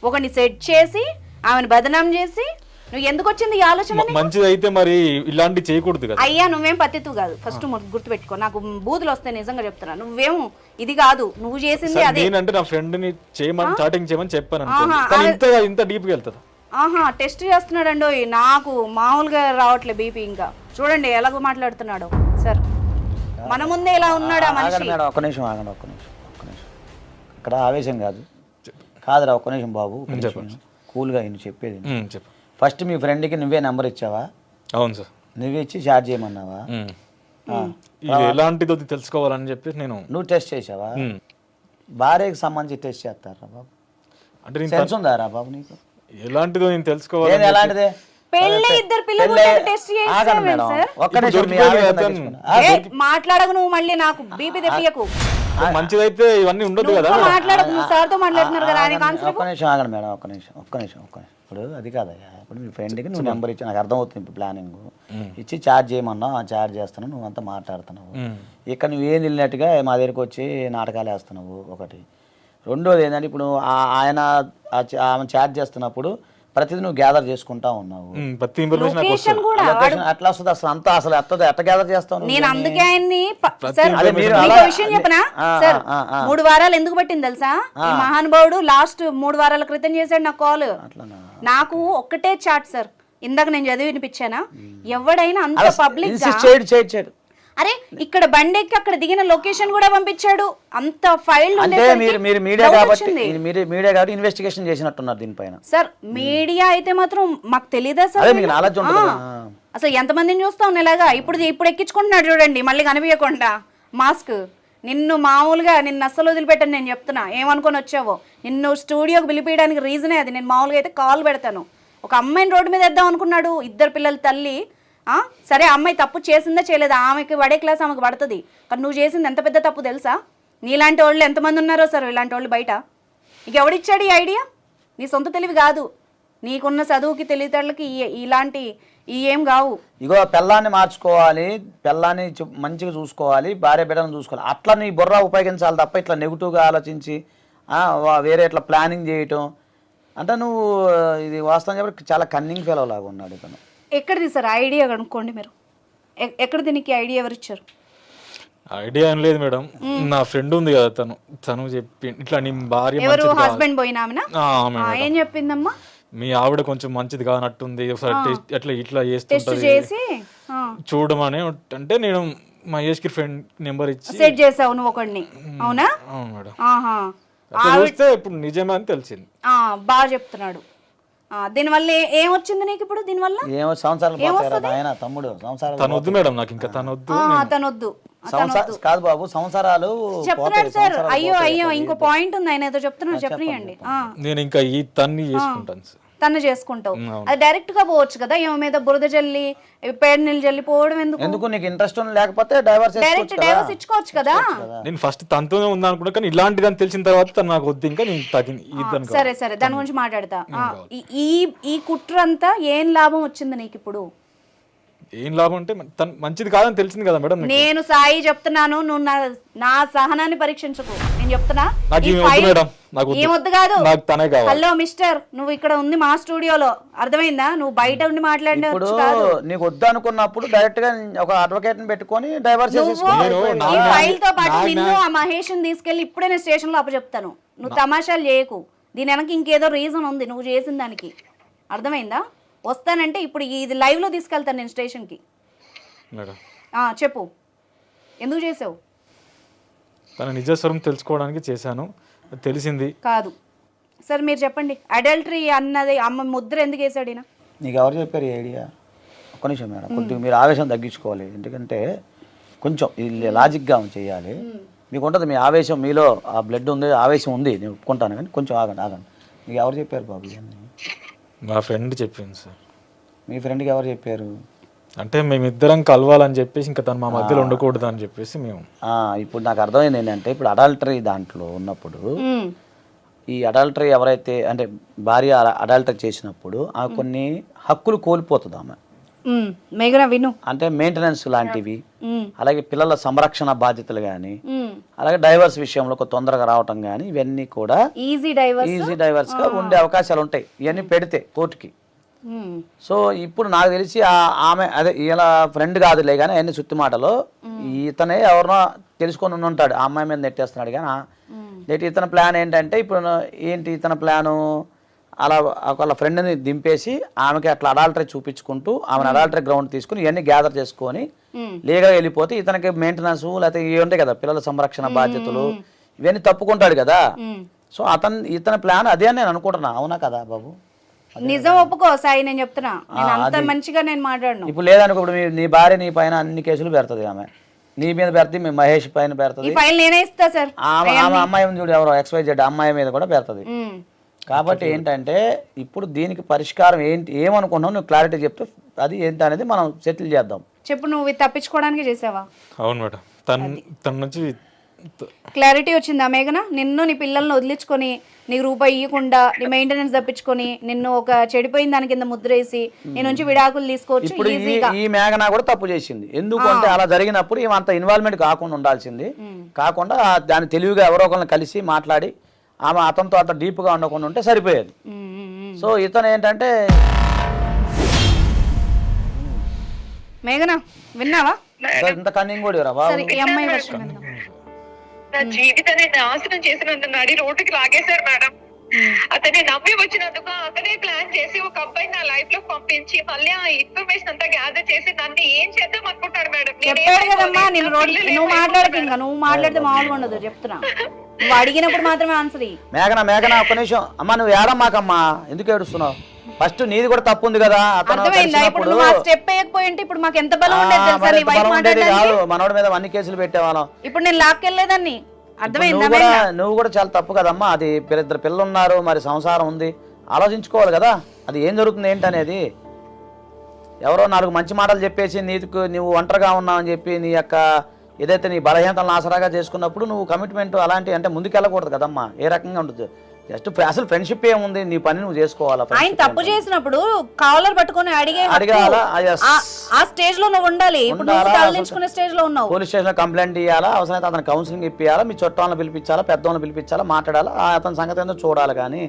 ఒకని సెట్ చేసి ఆమెను బదనాం చేసి నువ్వు ఎందుకు వచ్చింది ఈ ఆలోచన? మంచిది అయితే మరి ఇలాంటి చేయకూడదు కదా. అయ్యా నువ్వేం పత్తితు కాదు, ఫస్ట్ గుర్తుపెట్టుకో. నాకు బూతులు వస్తాయి నిజంగా చెప్తున్నా. నువ్వేం ఇది కాదు, నువ్వు చేసింది అదే. నేనంటే నా ఫ్రెండ్ ని చేయమని చాటింగ్ చేయమని చెప్పాను ఇంత డీప్ గా వెళ్తుందా? టెస్ట్ చేస్తున్నాడండి. నాకు మామూలుగా రావట్లే బీపీ. ఇంకా చూడండి ఎలాగో మాట్లాడుతున్నాడు సార్. మన ముందే ఇలా ఉన్నాడు ఆ మనిషి. మేడం ఒక్క నిమిషం ఆగండి, ఒక్క నిమిషం. ఇక్కడ ఆవేశం కాదురా, ఒక్క నిమిషం బాబు. కూల్గా ఈయన చెప్పేది. ఫస్ట్ మీ ఫ్రెండ్కి నువ్వే నెంబర్ ఇచ్చావా? అవును సార్. నువ్వే ఇచ్చి చాట్ చేయమన్నావా? ఎలాంటిదో తెలుసుకోవాలని చెప్పి నువ్వు టెస్ట్ చేసావా? భార్యకి సంబంధించి టెస్ట్ చేస్తారా బాబు? అంటే సెన్స్ ఉందా రా బాబు నీకు? ఎలాంటిదో నేను తెలుసుకోవాలి. ఎలాంటిదే? మాట్లాడకు నువ్వు, మళ్ళీ నాకు బీపీ తెప్పియకు. మంచిదైతే ఇవన్నీ ఉండదు కదా. మాట్లాడకు, నువ్వు సార్తో మాట్లాడుతున్నారు కదా. ఒక్క నిమిషం ఆగండి మేడం, ఒక్క నిమిషం. ఇప్పుడు అది కాదయ్యా, ఇప్పుడు మీ ఫ్రెండ్కి నువ్వు నెంబర్ ఇచ్చి నాకు అర్థమవుతుంది. ఇప్పుడు ప్లానింగ్ ఇచ్చి చార్జ్ చేయమన్నావు, చార్జ్ చేస్తున్నావు, నువ్వు అంతా మాట్లాడుతున్నావు. ఇక్కడ నువ్వేం వెళ్ళినట్టుగా మా దగ్గరికి వచ్చి నాటకాలు వేస్తున్నావు ఒకటి. రెండోది ఏంటంటే ఇప్పుడు ఆమె చార్జ్ చేస్తున్నప్పుడు ప్రతిదీ నువ్వు గ్యాదర్ చేసుకుంటా ఉన్నావు. ప్రతి ఇన్ఫర్మేషన్ నాకు లొకేషన్ వస్తుంది. కూడా లొకేషన్ ఎట్లా వస్తుంది అసలు? అంతా అసలు ఎట్ట గ్యాదర్ చేస్తావు నువ్వు? నేను అందుకే ఆయన్ని సార్ అదే మీరు మీకు అలా- ఒక విషయం చెప్పనా సార్, 3 వారాలు ఎందుకు పట్టింది తెలుసా? ఈ మహానుభావుడు లాస్ట్ 3 వారాల క్రితం చేశాడు నాకు కాల్. అట్లనా? నాకు ఒక్కటే చాట్ సార్, ఇందాక నేను చదివి వినిపించానా? ఎవడైనా అంత పబ్లిక్ ఇన్సిస్ట్ చేయడు. అరే ఇక్కడ బండెక్కి అక్కడ దిగిన లొకేషన్ కూడా పంపించాడు. అంత ఫైల్ అంటే మీరు మీడియా కాబట్టి ఇన్వెస్టిగేషన్ చేసినట్టున్నారు దీనిపైన. సార్ మీడియా అయితే మాత్రం మాకు తెలీదా సార్? అదే మీకు నాలెడ్జ్ ఉంటుంది కదా. అసలు ఎంతమందిని చూస్తాం ఇలాగా? ఇప్పుడు ఎక్కించుకుంటున్నాడు చూడండి, మళ్ళీ కనిపించకుండా మాస్క్. నిన్ను మామూలుగా నిన్ను అస్సలు వదిలిపెట్టాను నేను చెప్తున్నా. ఏమనుకొని వచ్చావో? నిన్ను స్టూడియోకి పిలిపించడానికి రీజనే అది. నేను మామూలుగా అయితే కాల్ పెడతాను. ఒక అమ్మాయిని రోడ్డు మీద వేద్దాం అనుకున్నాడు, 2 పిల్లల తల్లి. సరే అమ్మాయి తప్పు చేసిందా చేయలేదా, ఆమెకి పడే క్లాస్ ఆమెకు పడుతుంది. కానీ నువ్వు చేసింది ఎంత పెద్ద తప్పు తెలుసా? నీలాంటి వాళ్ళు ఎంతమంది ఉన్నారో సార్ ఇలాంటి వాళ్ళు బయట. నీకు ఎవడిచ్చాడు ఈ ఐడియా? నీ సొంత తెలివి కాదు, నీకున్న చదువుకి తెలివితేటలకి ఇలాంటి ఏం కావు. ఇగో పిల్లాన్ని మార్చుకోవాలి, పిల్లాన్ని మంచిగా చూసుకోవాలి, భార్య బిడ్డను చూసుకోవాలి, అట్లా నీ బుర్ర ఉపయోగించాలి తప్ప ఇట్లా నెగిటివ్గా ఆలోచించి వేరే ఇట్లా ప్లానింగ్ చేయటం అంటే నువ్వు ఇది వాస్తవం చెప్పి చాలా కన్నింగ్ ఫెలో లాగా ఉన్నాడు ఇతను. ఎక్కడిది సార్ ఐడియా కనుక్కోండి మీరు. ఎక్కడిది నీకు ఐడియా ఎవరు ఇచ్చారు? ఐడియా ఏం లేదు మేడం, నా ఫ్రెండ్ ఉంది కదా తను చెప్పి ఇట్లా నీ భార్య ఎవరు? హస్బెండ్ పోయినామనా? ఏం చెప్పిందమ్మా? మీ ఆవిడ కొంచెం మంచిది కానట్టుంది, ఒకసారి ఎట్లా ఇట్లా టెస్ట్ చేస్తుంటది చేసి చూడమని అంటే నేను మహేష్ కి ఫ్రెండ్ నెంబర్ ఇచ్చి సెట్ చేసావు నువ్వు ఒకడిని. అవునా? అవును మేడం. ఆహా, అట్లా చూస్తే ఇప్పుడు నిజమే అని తెలిసింది. బాగా చెప్తున్నాడు. దీనివల్ల ఏమొచ్చింది నీకు ఇప్పుడు? దీనివల్ల ఏమో సంవత్సరాలు పోతారా ఆయన తమ్ముడు? సంవత్సరాలు తను వద్దు మేడం, నాకు ఇంకా తనొద్దు. కాదు బాబు, సంవత్సరాలు చెప్తున్నాడు సార్. అయ్యో ఇంకో పాయింట్ ఉంది, ఆయన ఏదో చెప్తున్నాడు, చెప్పనియండి. నేను ఇంకా ఈ తన్ని చేసుకుంటాను సార్. తను చేసుకుంటావు, అది డైరెక్ట్ గా పోవచ్చు కదా. ఏమో మీద బురద జల్లి పేడ నీళ్ళు జల్లి పోవడం ఎందుకు? నీకు ఇంట్రెస్ట్ లేకపోతే డైవర్స్ డైవర్స్ ఇచ్చుకోవచ్చు కదా. నేను ఫస్ట్ తనతోనే ఉందా అనుకున్నా, కానీ ఇలాంటిది అని తెలిసిన తర్వాత తను నాకు వద్దు, ఇంకా నేను తగ్గింది. సరే దాని గురించి మాట్లాడతా. ఈ కుట్రంతా ఏం లాభం వచ్చింది నీకు ఇప్పుడు? ఏం లాభం అంటే తను మంచిది కాదని తెలిసింది కదా మేడం. నేను సాయి చెప్తున్నాను, నువ్వు నా సహనాన్ని పరీక్షించకు. నేను చెప్తున్నా ఏమొద్దు కాదు. హలో మిస్టర్, నువ్వు ఇక్కడ ఉంది మా స్టూడియోలో, అర్థమైందా? నువ్వు బయట ఉండి మాట్లాడినప్పుడు నీకు వద్దు అనుకున్నప్పుడు డైరెక్ట్ గా ఒక అడ్వకేట్ ని పెట్టుకొని డైవర్స్ ఈ ఫైల్ తో పాటు నిన్ను ఆ మహేష్ ని తీసుకెళ్లి ఇప్పుడే నేను స్టేషన్ లో అప్పచెప్తాను. నువ్వు తమాషాలు చేయకు. దీని వెనక ఇంకేదో రీజన్ ఉంది నువ్వు చేసిన దానికి, అర్థమైందా? వస్తానంటే ఇప్పుడు ఇది లైవ్ లో తీసుకెళ్తాను నేను స్టేషన్ కి. చెప్పు, ఎందుకు చేసావు? తన నిజస్వరం తెలుసుకోవడానికి చేశాను, తెలిసింది కాదు. సార్ మీరు చెప్పండి, అడల్టరీ అన్నది అమ్మ ముద్ర ఎందుకు వేసాడు ఈయన? నీకు ఎవరు చెప్పారు ఈ ఐడియా? ఒక్క నిమిషం మేడం, కొద్దిగా మీరు ఆవేశం తగ్గించుకోవాలి. ఎందుకంటే కొంచెం లాజిక్గా చేయాలి. మీకు ఉంటుంది మీ ఆవేశం, మీలో ఆ బ్లడ్ ఉంది, ఆవేశం ఉంది, నేను ఒప్పుకుంటాను. కానీ కొంచెం ఆగండి. మీకు ఎవరు చెప్పారు బాబు ఇవన్నీ? మా ఫ్రెండ్ చెప్పింది సార్. మీ ఫ్రెండ్కి ఎవరు చెప్పారు? అంటే మేమిద్దరం కలవాలని చెప్పేసి ఇంకా తను మా మధ్యలో ఉండకూడదు అని చెప్పేసి మేము. ఇప్పుడు నాకు అర్థమైంది ఏంటంటే, ఇప్పుడు అడల్టరీ దాంట్లో ఉన్నప్పుడు ఈ అడల్టరీ ఎవరైతే అంటే భార్య అడల్టరీ చేసినప్పుడు ఆమె కొన్ని హక్కులు కోల్పోతుంది. ఆమె అంటే మెయింటెనెన్స్ లాంటివి, అలాగే పిల్లల సంరక్షణ బాధ్యతలు కానీ, అలాగే డైవర్స్ విషయంలో తొందరగా రావటం కానీ, ఇవన్నీ కూడా ఈజీ డైవర్స్ గా ఉండే అవకాశాలు ఉంటాయి ఇవన్నీ పెడితే కోర్టుకి. సో ఇప్పుడు నాకు తెలిసి ఆమె అదే ఇలా ఫ్రెండ్ కాదులే కానీ అవన్నీ సుత్తి మాటలో ఇతనే ఎవరినో తెలుసుకొని ఉంటాడు, ఆ అమ్మాయి మీద నెట్టేస్తున్నాడు. కానీ ఇతని ప్లాన్ ఏంటంటే, ఇప్పుడు ఇతని ప్లాను అలా వాళ్ళ ఫ్రెండ్ని దింపేసి ఆమెకి అట్లా అడాల్టరీ చూపించుకుంటూ ఆమెను అడాల్టరీ గ్రౌండ్ తీసుకుని ఇవన్నీ గ్యాదర్ చేసుకొని లీగల్గా వెళ్ళిపోతే ఇతనికి మెయింటెనెన్స్ లేకపోతే ఇవి ఉంటాయి కదా, పిల్లల సంరక్షణ బాధ్యతలు, ఇవన్నీ తప్పుకుంటాడు కదా. సో ఇతని ప్లాన్ అదే అని నేను అనుకుంటున్నా. అవునా కదా బాబు? నిజం ఒప్పుకో సాయి, నేను చెప్తున్నా. అంత మంచిగా నేను మాట్లాడను. ఇప్పుడు లేదనుకో, ఇప్పుడు నీ భార్య నీ పైన అన్ని కేసులు పెడుతుంది, ఆమె నీ మీద పెడుతుంది, మీ మహేష్ పైన పెడుతుంది, ఆమె అమ్మాయి చూడు ఎవరో XYZ అమ్మాయి మీద కూడా పెడుతుంది. కాబట్టి ఏంటంటే ఇప్పుడు దీనికి పరిష్కారం ఏమనుకున్నావు నువ్వు క్లారిటీ చెప్తే అది ఏంటి అనేది మనం సెటిల్ చేద్దాం. చెప్పు, నువ్వు తప్పించుకోవడానికి చేసావా? అవును మేడం, తన నుంచి క్లారిటీ వచ్చిందా మేఘన? నిన్ను నీ పిల్లల్ని వదిలించుకొని నీకు రూపాయి ఇవ్వకుండా నీ మెయింటెనెన్స్ తప్పించుకొని నిన్ను ఒక చెడిపోయిన దాని కింద ముద్రేసి నీ నుంచి విడాకులు తీసుకోవచ్చు. ఇప్పుడు ఈ మేఘన కూడా తప్పు చేసింది. ఎందుకంటే అలా జరిగినప్పుడు ఏమంత ఇన్వాల్వ్మెంట్ కాకుండా ఉండాల్సింది, కాకుండా దాన్ని తెలివిగా ఎవరో ఒకరిని కలిసి మాట్లాడి ఆమె అతనితో అంత డీప్గా ఉండకుండా ఉంటే సరిపోయేది. సో ఇతను ఏంటంటే మేఘనా విన్నావా? ఇంత కన్నింగ్ కూడా రా బాబు. సరే ఈ అమ్మాయి వర్షం విందాం. నా జీవితాన్ని నాశనం చేసినందుకు నడి రోడ్డుకి లాగేశారు మేడం. అతన్ని నమ్మి వచ్చినందుకు అతనే ప్లాన్ చేసి ఒక అబ్బాయిని నా లైఫ్ లో పంపించి మళ్ళీ ఆ ఇన్ఫర్మేషన్ అంతా గ్యాదర్ చేసి నన్ను ఏం చేద్దాం అనుకుంటారు మేడం. చెప్పాడు కదమ్మా నేను రోడ్ నువ్వు మాట్లాడకు, ఇంకా నువ్వు మాట్లాడితే మామూలుగా ఉండదు చెప్తున్నా. నువ్వు అడిగినప్పుడు మాత్రమే ఆన్సర్ ఇయ్యి. మేఘనా ఒక్క నిమిషం అమ్మా, నువ్వు ఏడమ్మాకమ్మా, ఎందుకు ఏడుస్తున్నావు? ఫస్ట్ నీది కూడా తప్పు ఉంది కదా. అతను అర్థమైందా? ఇప్పుడు నువ్వు ఆ స్టెప్ వేయకపోయింటే ఇప్పుడు మాకు ఎంత బలం ఉండేది తెలుసా నీ వైఫ్ మాట్లాడడానికి? మనోడి మీద అన్ని కేసులు పెట్టేవాళ్ళం. ఇప్పుడు నేను లాక్కెళ్ళలేదాన్ని. అర్థమైందా? నువ్వు కూడా చాలా తప్పు కదమ్మా. అది ఇద్దరు పిల్లలు ఉన్నారు, మరి సంసారం ఉంది, ఆలోచించుకోవాలి కదా అది ఏం జరుగుతుంది ఏంటనేది. ఎవరో 4 మంచి మాటలు చెప్పేసి నీకు నువ్వు ఒంటరిగా ఉన్నావు అని చెప్పి నీ యొక్క ఏదైతే నీ బలహీనతలను ఆసరాగా చేసుకున్నప్పుడు నువ్వు కమిట్మెంట్ అలాంటి అంటే ముందుకెళ్ళకూడదు కదమ్మా. ఏ రకంగా ఉంటుంది? జస్ట్ అసలు ఫ్రెండ్షిప్ ఏముంది, నీ పని నువ్వు చేసుకోవాలా. ఆయన తప్పు చేసినప్పుడు కాలర్ పట్టుకొని అడిగాలా? ఆ స్టేజ్ లో నువ్వు ఉండాలి. ఇప్పుడు నువ్వు తలదించుకునే స్టేజ్ లో ఉన్నావు. పోలీస్ స్టేషన్ లో కంప్లైంట్ ఇవ్వాలా, అవసరమైతే అతను కౌన్సిలింగ్ ఇప్పియాలా, మీ చుట్టాలను పిలిపించాలా, పెద్దవాళ్ళని పిలిపించాలా, మాట్లాడాలా, అతని సంగతి ఏందో చూడాలి. కానీ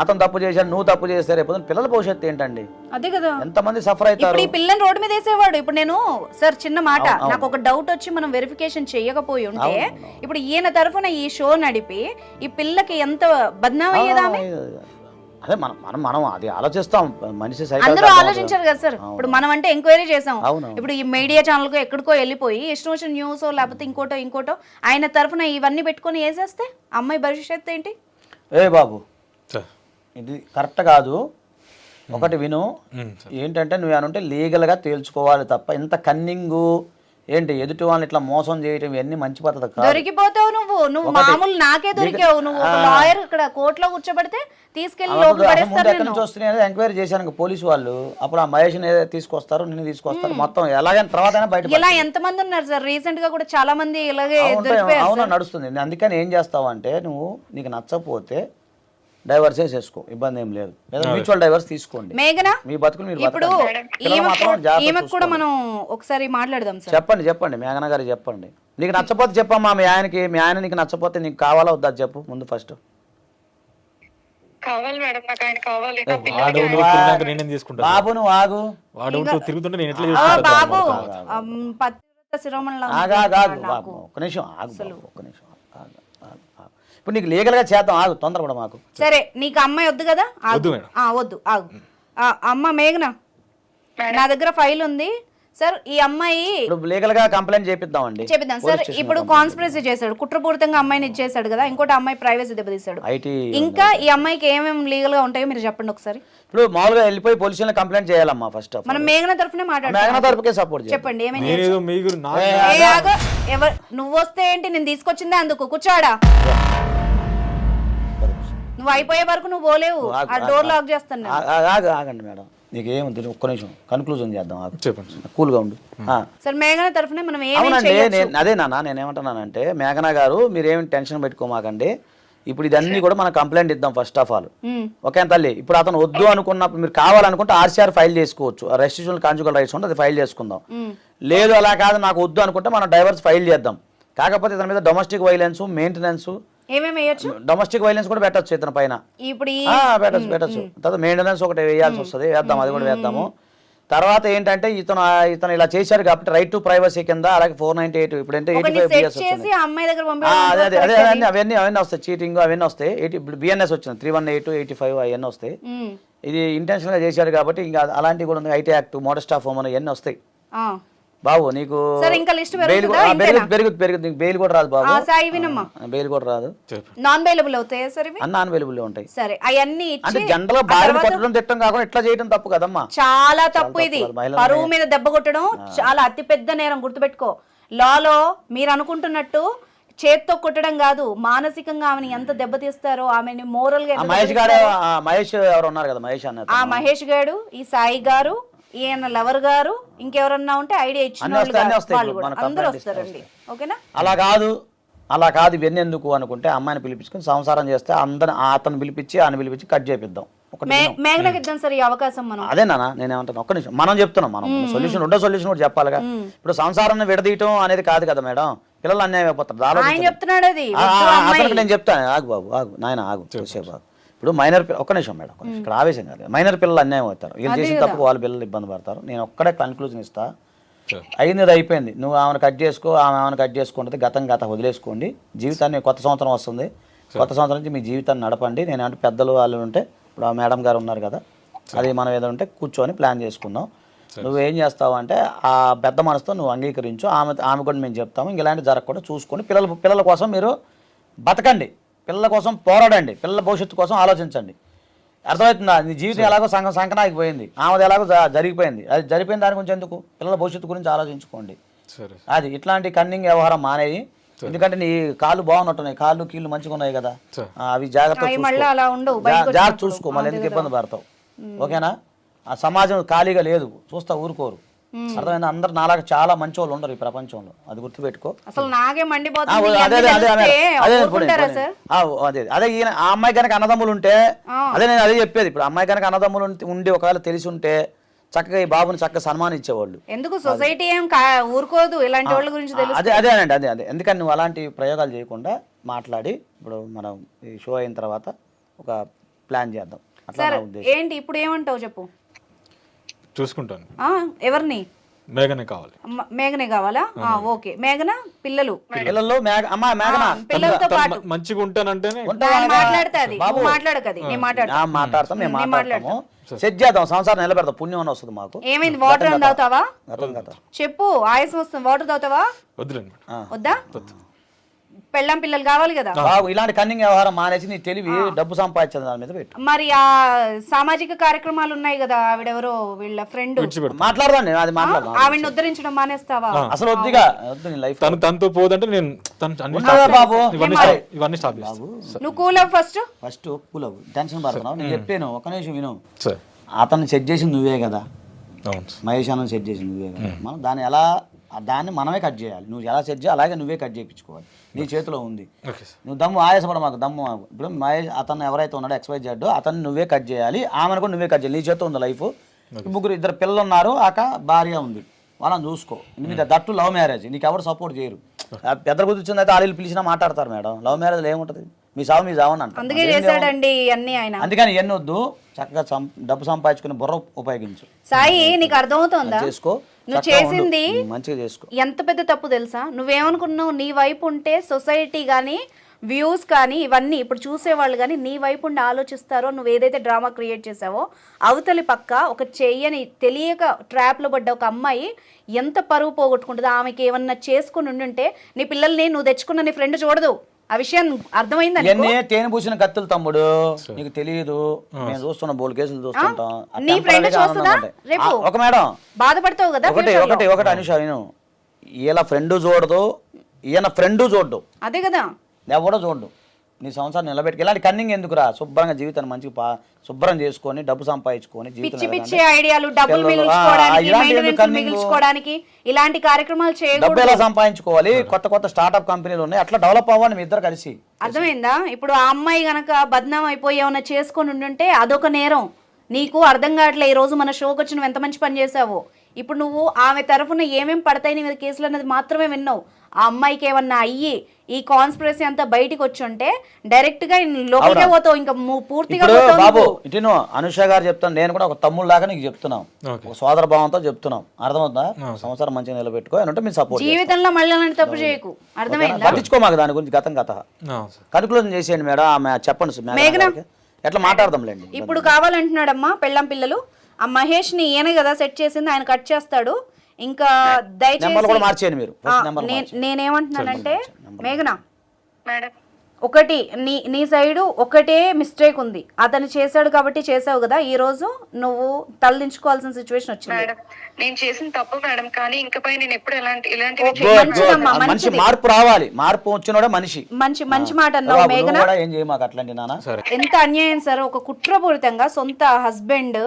అతను తప్పు చేశాడు, నువ్వు తప్పు చేస్తే రేపు పిల్లల భవిష్యత్తు ఏంటండి? అదే కదా, ఎంతమంది సఫర్ అవుతారు. ఇప్పుడు ఈ పిల్లని రోడ్డు మీద వేసేవాడు. ఇప్పుడు నేను సార్ చిన్న మాట, నాకు ఒక డౌట్ వచ్చి మనం వెరిఫికేషన్ చేయకపోయి ఉంటే ఇప్పుడు ఈయన తరఫున ఈ షో నడిపి ఈ పిల్లకి ఎంత బద్నాం అయ్యేదా? అదే మనం అది ఆలోచిస్తాం. మనిషి అందరూ ఆలోచించారు కదా సార్. ఇప్పుడు మనం అంటే ఎంక్వైరీ చేసాం. ఇప్పుడు ఈ మీడియా ఛానల్ కు ఎక్కడికో వెళ్ళిపోయి ఇష్టం వచ్చిన న్యూస్ లేకపోతే ఇంకోటో ఆయన తరఫున ఇవన్నీ పెట్టుకొని వేసేస్తే అమ్మాయి భవిష్యత్తు ఏంటి? ఏ బాబు ఇది కరెక్ట్ కాదు. ఒకటి విను, ఏంటంటే నువ్వు ఏమంటే లీగల్గా తేల్చుకోవాలి తప్ప ఇంత కన్నింగు ఏంటి ఎదుటి వాళ్ళని ఇట్లా మోసం చేయటం ఇవన్నీ మంచి పద్ధతి కాదు. దొరికిపోతావు నువ్వు మామూలు నాకే దొరికావు. నువ్వు లాయర్ ఇక్కడ కోర్టులో కూర్చోబెడితే తీసుకెళ్లి లోపల పడేస్తారు. ఎక్కడి నుంచి వస్తున్నాయి ఎంక్వైరీ చేశాను పోలీసు వాళ్ళు. అప్పుడు ఆ మహేష్ తీసుకొస్తారు, నిన్ను తీసుకొస్తారు, మొత్తం ఎలాగైనా తర్వాత బయట. ఇలా ఎంతమంది ఉన్నారు సార్? రీసెంట్ గా కూడా చాలా మంది ఇలాగే అవునా నడుస్తుంది. అందుకని ఏం చేస్తావు అంటే నువ్వు నీకు నచ్చకపోతే డైవర్స్ చేసుకో, ఇబ్బంది ఏం లేదు. మ్యూచువల్ డైవర్స్ తీసుకోండి. మేఘనా మీ బతుకులు మీరు ఇప్పుడు ఈమెకు కూడా మనం ఒకసారి మాట్లాడదాం సార్. చెప్పండి మేఘనా గారు చెప్పండి. నీకు నచ్చపోతే చెప్పమ్మా. మీ ఆయన నీకు నచ్చపోతే నీకు కావాలా వద్దా చెప్పు ముందు ఫస్ట్. కావాలి మేడం, నాకు ఆయన కావాలి. బాబు నువ్వు ఆగు. బాబు పతివ్రత శిరోమణి ఒక్క నిమిషం ఆగు. ఇప్పుడు నీకు లీగల్ గా చేద్దాం, ఆగు, తొందరపడ మాకు. సరే నీకు అమ్మాయి వద్దు కదా? వద్దు ఆగు. అమ్మ మేఘనా, నా దగ్గర ఫైల్ ఉంది సార్. ఈ అమ్మాయి లీగల్ గా కంప్లైంట్ చేపిద్దాం సార్. ఇప్పుడు కాన్స్పిరసీ చేశాడు, కుట్రపూరితంగా అమ్మాయిని ఇచ్చేసాడు కదా. ఇంకోటి అమ్మాయి ప్రైవసీ దెబ్బతీశాడు. ఇంకా ఈ అమ్మాయికి ఏమేమి లీగల్ గా ఉంటాయో మీరు చెప్పండి ఒకసారి. ఇప్పుడు మామూలుగా వెళ్ళిపోయి పోలీస్ స్టేషన్ కంప్లైంట్ చేయాలమ్మా. ఫస్ట్ మనం మేఘన తరఫునే మాట్లాడాలి. చెప్పండి ఏమైంది? నువ్వు వస్తే ఏంటి, నేను తీసుకొచ్చిందే అందుకు. కూర్చోడా, నువ్వు అయిపోయే వరకు నువ్వు పోలేవు. ఆ డోర్ లాక్ చేస్తాను. ఆగండి మేడం, నీకు ఏముంది ఒక్క నిమిషం కన్క్లూజన్ చేద్దాం. చెప్పండి, కూల్గా ఉండు. సార్ మేఘన తరఫున మనం అదే నాన్న నేనేమంటున్నానంటే మేఘనా గారు మీరేమి టెన్షన్ పెట్టుకోమాకండి. ఇప్పుడు ఇదన్నీ కూడా మనం కంప్లైంట్ ఇద్దాం ఫస్ట్ ఆఫ్ ఆల్. ఓకే తల్లి. ఇప్పుడు అతను వద్దు అనుకున్నప్పుడు మీరు కావాలనుకుంటే ఆర్సీఆర్ ఫైల్ చేసుకోవచ్చు. రెస్ట్రిక్షన్ కాన్జుగల్ రైట్స్ ఉంటే అది ఫైల్ చేసుకుందాం. లేదు అలా కాదు నాకు వద్దు అనుకుంటే మనం డైవర్స్ ఫైల్ చేద్దాం. కాకపోతే ఇతని మీద domestic violence, maintenance, domestic violence కూడా పెట్టచ్చు ఇతని పైన. పెట్టచ్చు. తర్వాత మెయింటెనెన్స్ ఒకటి వేయాల్సి వస్తుంది, వేద్దాం, అది కూడా వేద్దాము. తర్వాత ఏంటంటే ఇతను ఇలా చేశారు కాబట్టి రైట్ టు ప్రైవసీ కింద అలాగే 498 ఇప్పుడు అంటే 85 అవన్నీ వస్తాయి. చీటింగ్ అవన్నీ వస్తాయి. ఇప్పుడు బిఎన్ఎస్ వచ్చింది 318, 85 అవన్నీ వస్తాయి. ఇది ఇంటెన్షనల్ గా చేశారు కాబట్టి ఇంకా అలాంటివి కూడా ఉంది. IT act, modest of women ఇవన్నీ వస్తాయి. బాబు నీకు పెరుగుతుంది, బెయిల్ కూడా రాదు బాబు. బెయిల్ కూడా రాదు. నాన్ బెయిలబుల్ అవుతాయి సార్. నాన్ బెయిలబుల్ ఉంటాయి. సరే అవన్నీ అంటే జనరల్ గా భార్యను కొట్టడం తిట్టడం కాకుండా ఇట్లా చేయడం తప్పు కదమ్మా. చాలా తప్పు. ఇది పరువు మీద దెబ్బ కొట్టడం చాలా అతి పెద్ద నేరం, గుర్తుపెట్టుకో. లాలో మీరు అనుకుంటున్నట్టు చేత్తో కొట్టడం కాదు, మానసికంగా ఆమెను ఎంత దెబ్బతీస్తారో, ఆమెని మోరల్ గా. మహేష్ ఎవరు ఉన్నారు కదా, మహేష్ అన్న, ఆ మహేష్ గారు, ఈ సాయి గారు, ఈయన లవర్ గారు, ఇంకెవరన్నా ఉంటే ఐడియా ఇచ్చిన అందరూ వస్తారండి. ఓకేనా? అలా కాదు ఇవన్నీ ఎందుకు అనుకుంటే అమ్మాయిని పిలిపించుకుని సంసారం చేస్తే అతను పిలిపించి ఆయన పిలిపించి కట్ చేపిద్దాం. మేఘనకి ఇద్దాం సార్ ఈ అవకాశం. మనం అదేనా నేనేమంటాను, ఒక్క నిమిషం మనం చెప్తున్నాం. మనం సొల్యూషన్ సొల్యూషన్ కూడా చెప్పాలిగా. ఇప్పుడు సంసారాన్ని విడదీయటం అనేది కాదు కదా మేడం, పిల్లలు అన్యాయం అయిపోతారు. ఆయన చెప్తున్నాడు అది. అతనికి నేను చెప్తాను, ఆగు బాబు ఆగు నాయన ఆగు, చూసే బాబు. ఇప్పుడు మైనర్ ఒక్క నిమిషం మేడం, ఒక్క నిమిషం. ఇక్కడ ఆవేశం కాదు, మైనర్ పిల్లలు అన్యాయం అవుతారు, వీళ్ళు చేసిన తప్పు వాళ్ళ పిల్లలు ఇబ్బంది పడతారు. నేను ఒక్కడే కన్క్లూజన్ ఇస్తా, అయినది అయిపోయింది. నువ్వు ఆమెను కట్ చేసుకో, ఆమెను కట్ చేసుకుంటుంది, గతం వదిలేసుకోండి. జీవితాన్ని కొత్త సంవత్సరం వస్తుంది, కొత్త సంవత్సరం నుంచి మీ జీవితాన్ని నడపండి. నేను అంటే పెద్దలు వాళ్ళు ఉంటే, ఇప్పుడు ఆ మేడం గారు ఉన్నారు కదా, అది మనం ఏదో ఉంటే కూర్చొని ప్లాన్ చేసుకుందాం. నువ్వేం చేస్తావు అంటే ఆ పెద్ద మనసుతో నువ్వు అంగీకరించు, ఆమె కూడా మేము చెప్తాము. ఇలాంటి జరగకుండా చూసుకొని పిల్లల కోసం మీరు బతకండి, పిల్లల కోసం పోరాడండి, పిల్లల భవిష్యత్తు కోసం ఆలోచించండి. అర్థమవుతుందా? నీ జీవితం ఎలాగో సంకనాకి పోయింది, ఆమెది ఎలాగో జరిగిపోయింది. అది జరిపోయిన దాని గురించి ఎందుకు, పిల్లల భవిష్యత్తు గురించి ఆలోచించుకోండి. అది ఇట్లాంటి కన్నింగ్ వ్యవహారం మానేది. ఎందుకంటే నీ కాళ్ళు బాగున్నట్టున్నాయి, కాళ్ళు కీళ్ళు మంచిగా ఉన్నాయి కదా, అవి జాగ్రత్త చూసుకో, మళ్ళీ ఎందుకు ఇబ్బంది పడతావు. ఓకేనా? ఆ సమాజం ఖాళీగా లేదు, చూస్తా ఊరుకోరు. అర్థమైంది? అందరు నాలాగా చాలా మంచి వాళ్ళు ఉండరు ఈ ప్రపంచంలో, అది గుర్తుపెట్టుకో. అసలు నాకే మండిపోతుంది. అదే ఈయన ఆ అమ్మాయి కనుక అన్నదమ్ములు ఉంటే, అదే నేను అదే చెప్పేది. ఇప్పుడు అమ్మాయి కనుక అన్నదమ్ములు ఉండి ఒకవేళ తెలిసి ఉంటే చక్కగా ఈ బాబుని చక్కగా సన్మానించేవాళ్ళు. ఎందుకు సొసైటీ ఏం ఊరుకోదు ఇలాంటి వాళ్ళ గురించి తెలుసు. అదేనండి, అదే ఎందుకని నువ్వు అలాంటి ప్రయోగాలు చేయకుండా మాట్లాడి, ఇప్పుడు మనం ఈ షో అయిన తర్వాత ఒక ప్లాన్ చేద్దాం. అట్లా నా ఉద్దేశం. ఏంటి ఇప్పుడు ఏమంటావు చెప్పు. చూసుకుంటాను. ఎవరిని? మేఘనే కావాలి. మేఘనే కావాలా? ఓకే. మేఘన పిల్లలు పిల్లలతో పాటు మంచిగా ఉంటానంటేనే మాట్లాడుతుంది. మాట్లాడకది, నేను మాట్లాడతాము, సెట్ చేద్దాం, సంసారం నిలబెడతాం, పుణ్యం అని వస్తుంది మాకు. ఏమైంది? వాటర్ అని తాగుతావా? చెప్పు, ఆయాసం వస్తుంది, వాటర్ తాగుతావా? వద్దులేండి. వద్దా? పెళ్ళాం పిల్లలు కావాలి కదా. ఇలాంటి కన్నింగ్ వ్యవహారం మానేసి నీ తెలివి డబ్బు సంపాదించే దాని మీద పెట్టు. మరి ఆ సామాజిక కార్యక్రమాలు ఉన్నాయి కదా, ఆవిడెవరో వీళ్ళ ఫ్రెండ్, మాట్లాడదాం, నేను అది మాట్లాడదాం. ఆవిడని ఉద్ధరించడం మానేస్తావా? అసలు వద్దుగా, వద్దు నీ లైఫ్. తనతో పోదంటే నేను బాబు ఇవన్నీ స్టాప్ చేస్తాను. నువ్వు కూల్ అవ్వు ఫస్ట్ కూల్ అవ్వు, టెన్షన్ పడుతున్నావు. నేను చెప్పాను, ఒక నిమిషం విను. అతన్ని సెట్ చేసింది నువ్వే కదా, మహేష్ అన్న సెట్ చేసింది నువ్వే కదా. మనం దాన్ని మనమే కట్ చేయాలి. నువ్వు ఎలా సెట్ చేయాలి అలాగే నువ్వే కట్ చేయించుకోవాలి, నీ చేతిలో ఉంది. నువ్వు దమ్ము ఆయాసపడ మాకు, దమ్ము. ఇప్పుడు మహేష్ అతను ఎవరైతే ఉన్నాడో XYZ, అతన్ని నువ్వే కట్ చేయాలి, ఆమెను కూడా నువ్వే కట్ చేయాలి. నీ చేతిలో ఉంది లైఫ్. ముగ్గురు, ఇద్దరు పిల్లలు ఉన్నారు, భార్య ఉంది, వాళ్ళని చూసుకో. మీద దట్టు లవ్ మ్యారేజ్, నీకు ఎవరు సపోర్ట్ చేయరు. పెద్ద కుదిర్చింది అయితే వాళ్ళు పిలిచినా మాట్లాడతారు మేడం. లవ్ మ్యారేజ్ ఏముంటుంది, మీ సావు మీ సావు అని అంటారు. అందుకని ఎన్ని వద్దు, చక్కగా డబ్బు సంపాదించుకుని బుర్ర ఉపయోగించు. సాయి, నీకు అర్థమవుతుందా? చేసుకో, నువ్వు చేసింది మంచిగా చేసుకో. ఎంత పెద్ద తప్పు తెలుసా? నువ్వేమనుకున్నావు, నీ వైపు ఉంటే సొసైటీ కానీ వ్యూస్ కానీ ఇవన్నీ ఇప్పుడు చూసేవాళ్ళు కానీ నీ వైపు ఉండి ఆలోచిస్తారో. నువ్వు ఏదైతే డ్రామా క్రియేట్ చేసావో, అవతలి పక్క ఒక చెయ్యని తెలియక ట్రాప్లో పడ్డ ఒక అమ్మాయి ఎంత పరువు పోగొట్టుకుంటుందో. ఆమెకి ఏమన్నా చేసుకుని ఉండుంటే నీ పిల్లల్ని నువ్వు తెచ్చుకున్న నీ ఫ్రెండ్ చూడదు. ఆ విషయం అర్థమైందా? తేనె పూసిన కత్తులు తమ్ముడు, నీకు తెలియదు. మేము చూస్తున్నా, బోల్ కేసులు చూస్తుంటాం. నీ ఫ్రెండ్ చూస్తుందా రేపు? ఒక మేడం బాధపడతావు కదా. ఒకటి అనుష, నేను ఈయన ఫ్రెండ్ చూడదు, ఈయన ఫ్రెండ్ చూడ్డు, అదే కదా, ఎవడో చూడ్డు. నీ సంవత్సరం నిలబెట్టుకు. ఇలాంటి కన్నింగ్ ఎందుకురా? శుభ్రంగా జీవితాన్ని మంచిగా శుభ్రం చేసుకొని డబ్బు సంపాదించుకొని పిచ్చి ఐడియాలు, డబ్బులు మిగిల్చుకోవడానికి ఇలాంటి కార్యక్రమాలు చేయకూడదు. డబ్బు ఎలా సంపాదించుకోవాలి, కొత్త స్టార్ట్అప్ కంపెనీలు ఉన్నాయి, అట్లా డెవలప్ అవ్వండి మీ ఇద్దరు కలిసి. అర్థమైందా? ఇప్పుడు ఆ అమ్మాయి గనక బద్నాం అయిపోయి ఏమన్నా చేసుకొని ఉండుంటే అదొక నేరం. నీకు అర్థం కావట్లే, ఈ రోజు మన షోకి వచ్చి నువ్వు ఎంత మంచి పని చేసావో. ఇప్పుడు నువ్వు ఆమె తరఫున ఏమేమి పడతాయి నీ మీద కేసులు అన్నది మాత్రమే విన్నావు. ఆ అమ్మాయికి ఏమన్నా అయ్యి ఈ కాన్స్పిరసీ అంతా బయటికి వచ్చి ఉంటే డైరెక్ట్ గా లోపలికే పోతావు, ఇంకా పూర్తిగా. బాబు ఇటు అనుష గారు చెప్తాను, నేను కూడా ఒక తమ్ముడు లాగా నీకు చెప్తున్నాం, ఒక సోదర భావంతో చెప్తున్నాం. అర్థమవుతుందా? సంవత్సరం మంచిగా నిలబెట్టుకో అంటే మీ సపోర్ట్. జీవితంలో మళ్ళీ అలాంటి తప్పు చేయకు, అర్థమైందా? పట్టించుకో మాకు దాని గురించి గతం కథ. కన్క్లూజన్ చేసేయండి మేడం, ఆమె చెప్పండి మేఘన, ఎట్లా మాట్లాడదాంలేండి. ఇప్పుడు కావాలంటున్నాడమ్మా పెళ్ళాం పిల్లలు. ఆ మహేష్ ని ఈయన కదా సెట్ చేసింది, ఆయన కట్ చేస్తాడు. ఇంకా దయచేసి నేనేమంటున్నానంటే, మేఘనా ఒకటి నీ సైడు ఒకటే మిస్టేక్ ఉంది. అతను చేశాడు కాబట్టి చేసావు కదా, ఈ రోజు నువ్వు తలదించుకోవాల్సిన సిచ్యువేషన్ వచ్చింది. నేను చేసిన తప్పు మేడం, కానీ ఇంకపై నేను ఎప్పుడు మనిషి మార్పు రావాలి, మార్పు వచ్చినోడే మనిషి. మంచి మాట అన్నావు మేఘనా. ఎంత అన్యాయం సార్, ఒక కుట్రపూరితంగా సొంత హస్బెండ్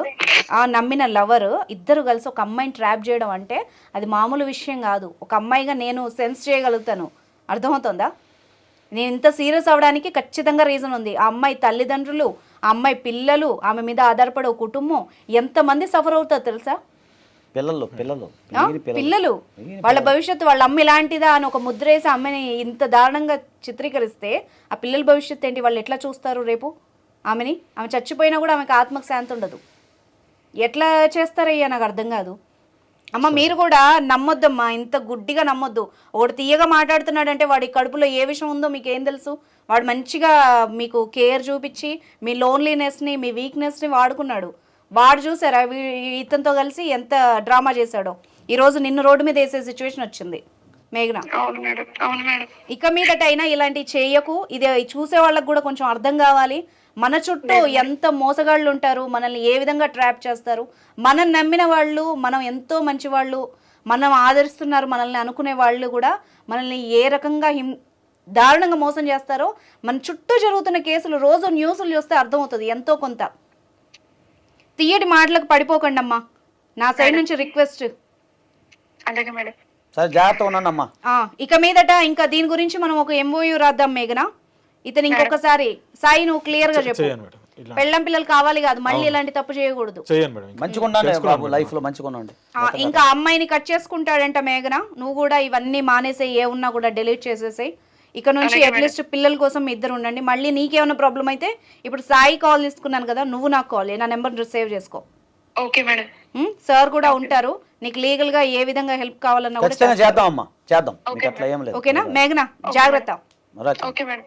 నమ్మిన లవర్ ఇద్దరు కలిసి ఒక అమ్మాయిని ట్రాప్ చేయడం అంటే అది మామూలు విషయం కాదు. ఒక అమ్మాయిగా నేను సెన్స్ చేయగలుగుతాను, అర్థమవుతుందా? నేను ఇంత సీరియస్ అవడానికి ఖచ్చితంగా రీజన్ ఉంది. ఆ అమ్మాయి తల్లిదండ్రులు, ఆ అమ్మాయి పిల్లలు, ఆమె మీద ఆధారపడే కుటుంబం ఎంతమంది సఫర్ అవుతారు తెలుసా? పిల్లలు వాళ్ళ భవిష్యత్తు, వాళ్ళ అమ్మ ఇలాంటిదా అని ఒక ముద్ర వేసి అమ్మని ఇంత దారుణంగా చిత్రీకరిస్తే ఆ పిల్లల భవిష్యత్తు ఏంటి, వాళ్ళు ఎట్లా చూస్తారు రేపు? ఆమె చచ్చిపోయినా కూడా ఆమెకు ఆత్మకు శాంతి ఉండదు. ఎట్లా చేస్తారయ్యా నాకు అర్థం కాదు. అమ్మ మీరు కూడా నమ్మొద్దమ్మా, ఇంత గుడ్డిగా నమ్మొద్దు. ఒకడు తీయగా మాట్లాడుతున్నాడంటే వాడి కడుపులో ఏ విషయం ఉందో మీకు ఏం తెలుసు? వాడు మంచిగా మీకు కేర్ చూపించి మీ లోన్లీనెస్ని మీ వీక్నెస్ని వాడుకున్నాడు. వాడు చూసారా ఇతనితో కలిసి ఎంత డ్రామా చేశాడో. ఈరోజు నిన్ను రోడ్డు మీద వేసే సిచ్యువేషన్ వచ్చింది మేఘన. అవును మేడం, అవును మేడం. ఇక మీదటైనా ఇలాంటివి చేయకు. ఇది చూసే వాళ్ళకి కూడా కొంచెం అర్థం కావాలి. మన చుట్టూ ఎంత మోసగాళ్ళు ఉంటారు, మనల్ని ఏ విధంగా ట్రాప్ చేస్తారు. మనం నమ్మిన వాళ్ళు, మనం ఎంతో మంచి వాళ్ళు, మనం ఆదరిస్తున్నారు మనల్ని అనుకునే వాళ్ళు కూడా మనల్ని ఏ రకంగా దారుణంగా మోసం చేస్తారో మన చుట్టూ జరుగుతున్న కేసులు రోజు న్యూస్లు చూస్తే అర్థమవుతుంది ఎంతో కొంత. తీయటి మాటలకు పడిపోకండి అమ్మా, నా సైడ్ నుంచి రిక్వెస్ట్. అలాగే మేడం. సరే జాగ్రత్తగా ఉన్నానమ్మా. ఇక మీదట ఇంకా దీని గురించి మనం ఒక MOU రాద్దాం మేఘన. ఇతను ఇంకొకసారి సాయి నువ్వు క్లియర్ గా చెప్పు. పెళ్ళం పిల్లలు కావాలి కాదు, మళ్ళీ ఇలాంటి తప్పు చేయకూడదు. మంచిగా ఉండండి బాబు, లైఫ్ లో మంచిగా ఉండండి. ఇంకా అమ్మాయిని కట్ చేసుకుంటాడంట మేఘన. నువ్వు కూడా ఇవన్నీ మానేసే, ఏ ఉన్నా కూడా డిలీట్ చేసేసాయి. ఇక నుంచి అట్లీస్ట్ పిల్లల కోసం మీ ఇద్దరు ఉండండి. మళ్ళీ నీకేమైనా ప్రాబ్లం అయితే ఇప్పుడు సాయి కాల్ తీసుకున్నాను కదా, నువ్వు నాకు కాల్, నా నెంబర్ సేవ్ చేసుకో. Okay madam. సార్ కూడా ఉంటారు, నీకు లీగల్ గా ఏ విధంగా హెల్ప్ కావాలన్నా కూడా చేద్దాం అమ్మా, చేద్దాం. అట్లా ఏం లేదు. ఓకేనా మేఘన, జాగ్రత్త. Okay madam.